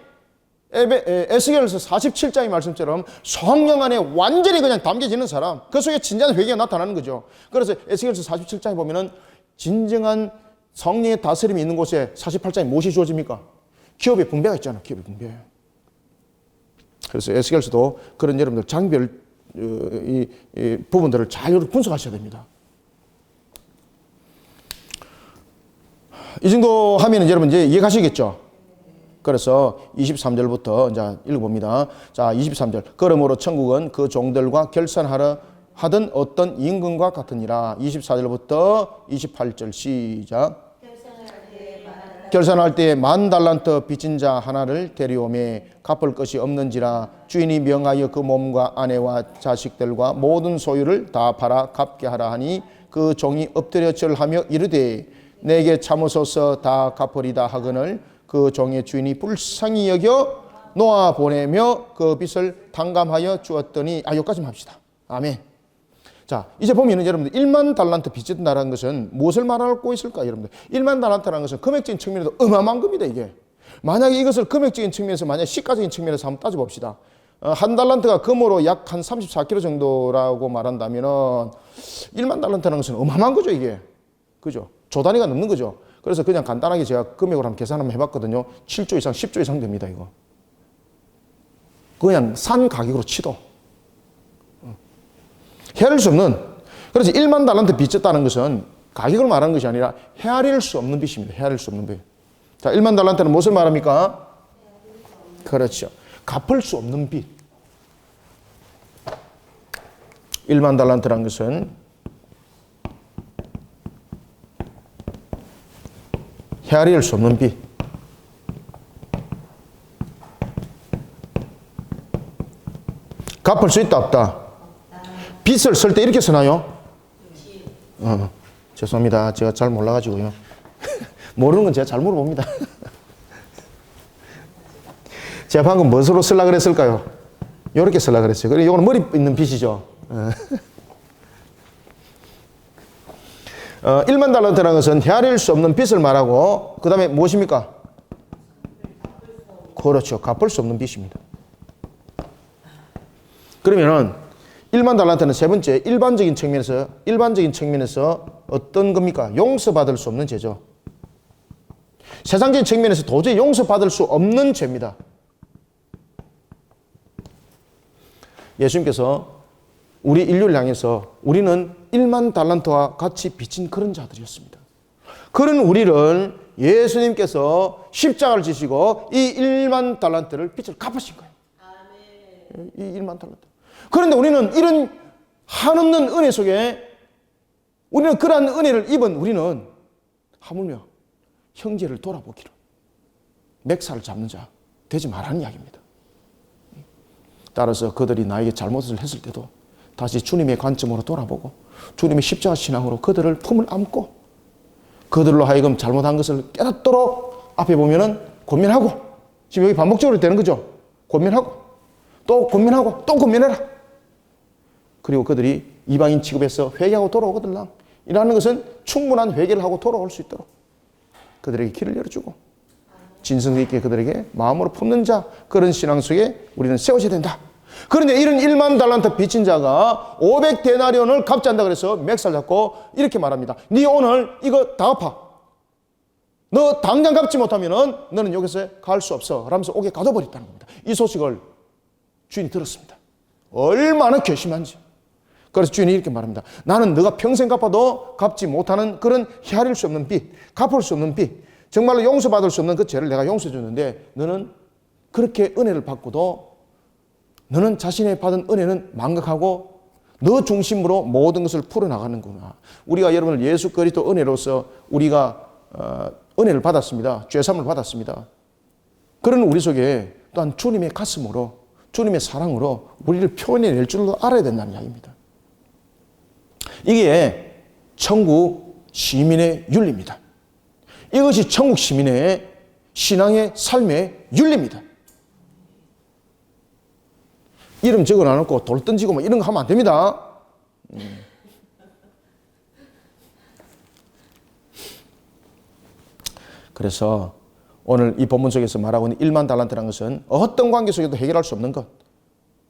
에스겔서 47장의 말씀처럼 성령 안에 완전히 그냥 담겨지는 사람, 그 속에 진정한 회개가 나타나는 거죠. 그래서 에스겔서 47장에 보면은 진정한 성령의 다스림이 있는 곳에 48장에 무엇이 주어집니까? 기업의 분배가 있잖아. 기업의 분배. 그래서 에스겔서도 그런 여러분들 장별 이 부분들을 잘 분석하셔야 됩니다. 이 정도 하면 여러분 이제 이해가시겠죠? 그래서 23절부터 이제 읽어봅니다. 자, 23절. 그러므로 천국은 그 종들과 결산하러 하던 어떤 임금과 같으니라. 24절부터 28절 시작. 결산할 때에 10,000달란트 빚진 자 하나를 데려오매 갚을 것이 없는지라 주인이 명하여 그 몸과 아내와 자식들과 모든 소유를 다 팔아 갚게 하라 하니 그 종이 엎드려 절하며 이르되 내게 참으소서 다 갚으리다 하거늘 그 종의 주인이 불쌍히 여겨 놓아 보내며 그 빚을 탕감하여 주었더니 여기까지 합시다. 아멘. 자, 이제 보면은 여러분들 1만 달란트 빚진다라는 것은 무엇을 말하고 있을까, 여러분들? 1만 달란트라는 것은 금액적인 측면에서 어마어마한 겁니다, 이게. 만약에 이것을 금액적인 측면에서, 만약 시가적인 측면에서 한번 따져봅시다. 한 달란트가 금으로 약 한 34kg 정도라고 말한다면은 1만 달란트라는 것은 어마어마한 거죠, 이게. 그죠? 조 단위가 넘는 거죠. 그래서 그냥 간단하게 제가 금액으로 한번 계산 한번 해봤거든요. 7조 이상, 10조 이상 됩니다, 이거. 그냥 산 가격으로 치도. 헤아릴 수 없는. 그래서 1만 달란트 빚졌다는 것은 가격을 말하는 것이 아니라 헤아릴 수 없는 빚입니다. 헤아릴 수 없는 빚. 자, 1만 달란트는 무엇을 말합니까? 그렇죠. 갚을 수 없는 빚. 1만 달란트란 것은 헤아릴 수 없는 빚. 갚을 수 있다 없다? 빚을 쓸 때 이렇게 쓰나요? 죄송합니다. 제가 잘 몰라가지고요. 모르는 건 제가 잘 물어봅니다. 제가 방금 무엇으로 쓰려고 그랬을까요? 이렇게 쓰려고 그랬어요. 그리고 이거는 머리 있는 빚이죠. 1만 달란트라는 것은 헤아릴 수 없는 빚을 말하고, 그 다음에 무엇입니까? 그렇죠. 갚을 수 없는 빚입니다. 그러면은 1만 달란트는 세 번째, 일반적인 측면에서 어떤 겁니까? 용서받을 수 없는 죄죠. 세상적인 측면에서 도저히 용서받을 수 없는 죄입니다. 예수님께서 우리 인류를 향해서 우리는 1만 달란트와 같이 빚진 그런 자들이었습니다. 그런 우리를 예수님께서 십자가를 지시고 이 1만 달란트를 빚을 갚으신 거예요. 이 1만 달란트. 그런데 우리는 이런 한없는 은혜 속에 우리는 그러한 은혜를 입은 우리는 하물며 형제를 돌아보기를 맥살을 잡는 자 되지 말라는 이야기입니다. 따라서 그들이 나에게 잘못을 했을 때도 다시 주님의 관점으로 돌아보고 주님의 십자가 신앙으로 그들을 품을 안고 그들로 하여금 잘못한 것을 깨닫도록 앞에 보면은 고민하고, 지금 여기 반복적으로 되는 거죠. 고민하고 또 고민하고 또 고민해라. 그리고 그들이 이방인 취급해서 회개하고 돌아오거든. 이라는 것은 충분한 회개를 하고 돌아올 수 있도록 그들에게 길을 열어주고 진성 있게 그들에게 마음으로 품는 자, 그런 신앙 속에 우리는 세워져야 된다. 그런데 이런 1만 달란트 빚진 자가 500데나리온을 갚지 않는다 그래서 맥살 잡고 이렇게 말합니다. 네 오늘 이거 다 갚아. 너 당장 갚지 못하면은 너는 여기서 갈 수 없어. 라면서 옥에 가둬버렸다는 겁니다. 이 소식을 주인이 들었습니다. 얼마나 괘씸한지. 그래서 주인이 이렇게 말합니다. 나는 너가 평생 갚아도 갚지 못하는 그런 헤아릴 수 없는 빚, 갚을 수 없는 빚, 정말로 용서받을 수 없는 그 죄를 내가 용서해 줬는데 너는 그렇게 은혜를 받고도 너는 자신의 받은 은혜는 망각하고 너 중심으로 모든 것을 풀어나가는구나. 우리가 여러분을 예수 그리스도 은혜로서 우리가 은혜를 받았습니다. 죄사함을 받았습니다. 그런 우리 속에 또한 주님의 가슴으로 주님의 사랑으로 우리를 표현해낼 줄도 알아야 된다는 이야기입니다. 이게 천국 시민의 윤리입니다. 이것이 천국 시민의 신앙의 삶의 윤리입니다. 이름 적어놔놓고 돌 던지고 뭐 이런 거 하면 안 됩니다. 그래서 오늘 이 본문 속에서 말하고 있는 1만 달란트라는 것은 어떤 관계 속에도 해결할 수 없는 것.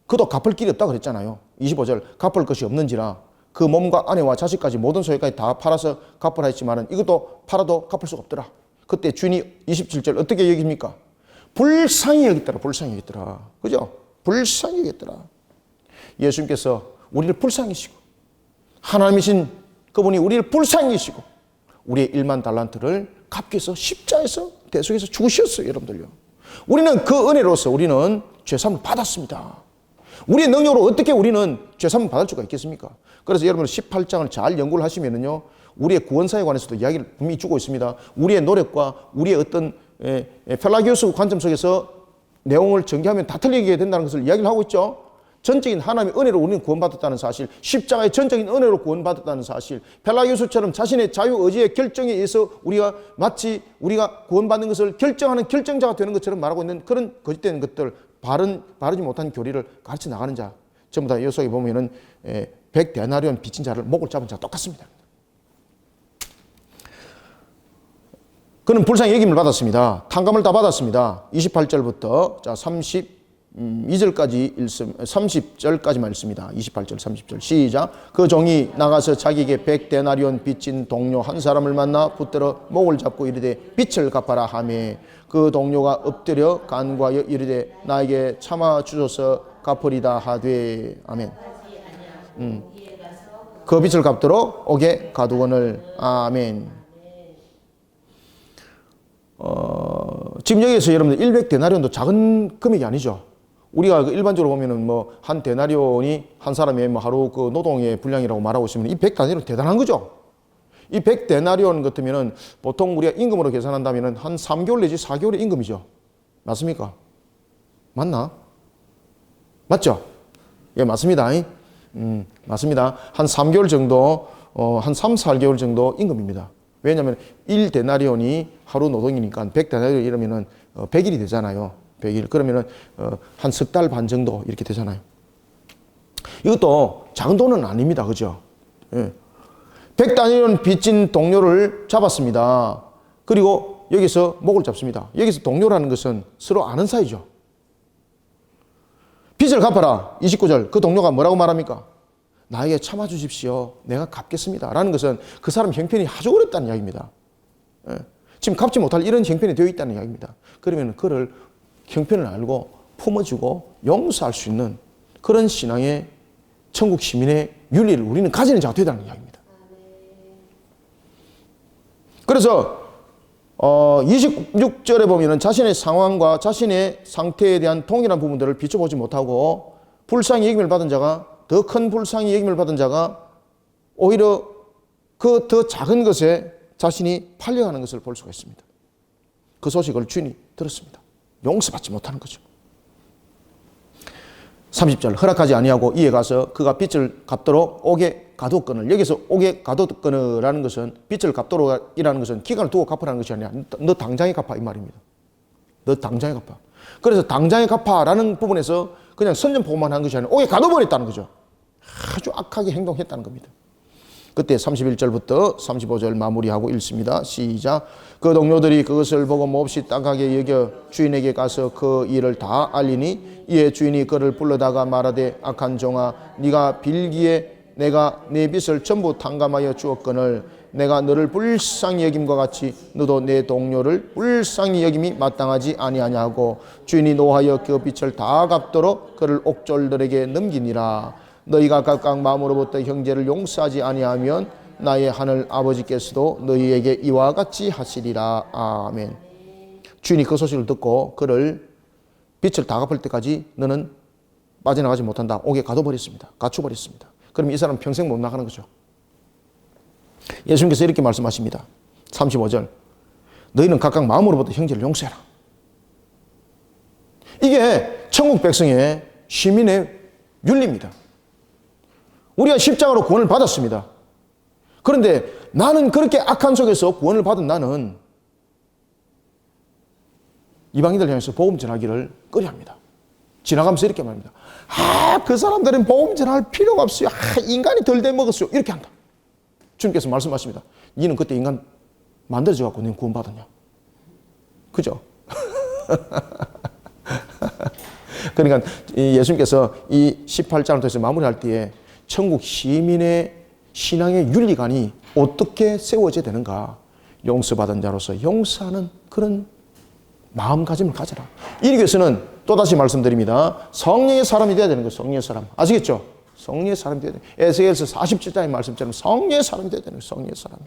그도 갚을 길이 없다 그랬잖아요. 25절 갚을 것이 없는지라 그 몸과 아내와 자식까지 모든 소유까지 다 팔아서 갚으라 했지만은 이것도 팔아도 갚을 수가 없더라. 그때 주인이 27절 어떻게 여깁니까? 불쌍히 여겼더라. 불쌍히 여겼더라. 그죠? 불쌍히 여겼더라. 예수님께서 우리를 불쌍히 여기시고 하나님이신 그분이 우리를 불쌍히 여기시고 우리의 1만 달란트를 갚기 위해서 십자에서 대속해서 죽으셨어요. 여러분들요. 우리는 그 은혜로서 우리는 죄사함을 받았습니다. 우리의 능력으로 어떻게 우리는 죄사함을 받을 수가 있겠습니까? 그래서 여러분 18장을 잘 연구를 하시면은요, 우리의 구원사에 관해서도 이야기를 분명히 주고 있습니다. 우리의 노력과 우리의 어떤 펠라기오스 관점 속에서 내용을 전개하면 다 틀리게 된다는 것을 이야기를 하고 있죠. 전적인 하나님의 은혜로 우리는 구원받았다는 사실, 십자가의 전적인 은혜로 구원받았다는 사실, 펠라기오스처럼 자신의 자유의지의 결정에 의해서 우리가 마치 우리가 구원받는 것을 결정하는 결정자가 되는 것처럼 말하고 있는 그런 거짓된 것들, 바르지 못한 교리를 가르쳐 나가는 자, 전부 다 이 속에 보면은 100데나리온 빚진 자를 목을 잡은 자가 똑같습니다. 그는 불쌍히 여김을 받았습니다. 탕감을 다 받았습니다. 28절부터 자 32절까지 30절까지만 읽습니다. 28절 30절 시작. 그 종이 나가서 자기에게 100데나리온 빚진 동료 한 사람을 만나 붙들어 목을 잡고 이르되 빚을 갚아라 하며 그 동료가 엎드려 간구하여 이르되 나에게 참아 주소서 갚으리다 하되 아멘. 그 빚을 갚도록 옥에 가두거늘. 아멘. 지금 여기에서 여러분들 100데나리온도 작은 금액이 아니죠. 우리가 일반적으로 보면은 뭐 한 데나리온이 한 사람의 뭐 하루 그 노동의 분량이라고 말하고 있으면 이 100데나리온 대단한 거죠. 이 100데나리온 같으면은 보통 우리가 임금으로 계산한다면은 한 3개월 내지 4개월의 임금이죠. 맞습니까? 맞나? 맞죠? 예, 맞습니다. 맞습니다. 한 3개월 정도, 한 3, 4개월 정도 임금입니다. 왜냐하면 1데나리온이 하루 노동이니까 100데나리온 이러면은 100일이 되잖아요. 100일. 그러면은 한 석 달 반 정도 이렇게 되잖아요. 이것도 작은 돈은 아닙니다. 그죠? 예. 100데나리온 빚진 동료를 잡았습니다. 그리고 여기서 목을 잡습니다. 여기서 동료라는 것은 서로 아는 사이죠. 빚을 갚아라. 29절. 그 동료가 뭐라고 말합니까? 나에게 참아주십시오. 내가 갚겠습니다. 라는 것은 그 사람 형편이 아주 어렵다는 이야기입니다. 예. 지금 갚지 못할 이런 형편이 되어 있다는 이야기입니다. 그러면 그를 형편을 알고 품어주고 용서할 수 있는 그런 신앙의 천국 시민의 윤리를 우리는 가지는 자가 되다는 이야기입니다. 그래서 26절에 보면은 자신의 상황과 자신의 상태에 대한 동일한 부분들을 비춰보지 못하고 불쌍히 여김을 받은 자가 더 큰 불쌍히 여김을 받은 자가 오히려 그 더 작은 것에 자신이 팔려가는 것을 볼 수가 있습니다. 그 소식을 주인이 들었습니다. 용서받지 못하는 거죠. 30절 허락하지 아니하고 이에 가서 그가 빚을 갚도록 옥에 가두었거늘. 여기서 옥에 가두었거늘라는 것은 빚을 갚도록이라는 것은 기간을 두고 갚으라는 것이 아니라 너 당장에 갚아 이 말입니다. 너 당장에 갚아. 그래서 당장에 갚아라는 부분에서 그냥 선전포고만 한 것이 아니라 옥에 가둬버렸다는 거죠. 아주 악하게 행동했다는 겁니다. 그때 31절부터 35절 마무리하고 읽습니다. 시작. 그 동료들이 그것을 보고 몹시 딱하게 여겨 주인에게 가서 그 일을 다 알리니 이에 주인이 그를 불러다가 말하되 악한 종아 네가 빌기에 내가 네 빚을 전부 탕감하여 주었거늘 내가 너를 불쌍히 여김과 같이 너도 내 동료를 불쌍히 여김이 마땅하지 아니하냐고 주인이 노하여 그 빚을 다 갚도록 그를 옥졸들에게 넘기니라. 너희가 각각 마음으로부터 형제를 용서하지 아니하면 나의 하늘 아버지께서도 너희에게 이와 같이 하시리라. 아멘. 주인이 그 소식을 듣고 그를 빚을 다 갚을 때까지 너는 빠져나가지 못한다. 옥에 가둬버렸습니다. 갇혀버렸습니다. 그럼 이 사람 평생 못 나가는 거죠. 예수님께서 이렇게 말씀하십니다. 35절. 너희는 각각 마음으로부터 형제를 용서해라. 이게 천국 백성의 시민의 윤리입니다. 우리가 십자가로 구원을 받았습니다. 그런데 나는 그렇게 악한 속에서 구원을 받은 나는 이방인들 향해서 복음 전하기를 꺼려합니다. 지나가면서 이렇게 말합니다. 그 사람들은 복음 전할 필요가 없어요. 인간이 덜 돼 먹었어요. 이렇게 한다. 주님께서 말씀하십니다. 너는 그때 인간 만들어져 갖고 너는 구원 받았냐? 그죠? 그러니까 예수님께서 이 18장을 통해서 마무리할 때에 천국 시민의 신앙의 윤리관이 어떻게 세워져야 되는가? 용서받은 자로서 용서하는 그런 마음가짐을 가져라. 이러기 위해서는 또다시 말씀드립니다. 성령의 사람이 되어야 되는 거예요. 성령의 사람. 아시겠죠? 성령의 사람이 되어야 돼요. 에스겔서 47장의 말씀처럼 성령의 사람이 되어야 되는 거예요. 성령의 사람이.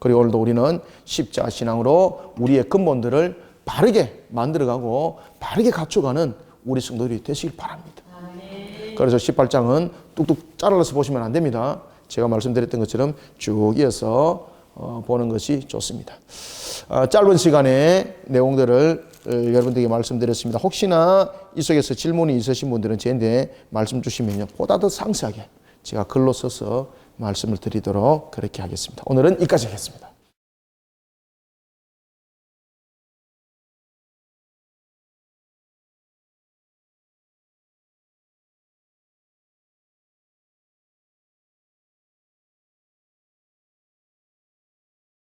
그리고 오늘도 우리는 십자가 신앙으로 우리의 근본들을 바르게 만들어가고 바르게 갖춰가는 우리 성도들이 되시길 바랍니다. 그래서 18장은 뚝뚝 잘라서 보시면 안 됩니다. 제가 말씀드렸던 것처럼 쭉 이어서 보는 것이 좋습니다. 짧은 시간에 내용들을 여러분들에게 말씀드렸습니다. 혹시나 이 속에서 질문이 있으신 분들은 저한테 말씀 주시면요. 보다 더 상세하게 제가 글로 써서 말씀을 드리도록 그렇게 하겠습니다. 오늘은 여기까지 하겠습니다.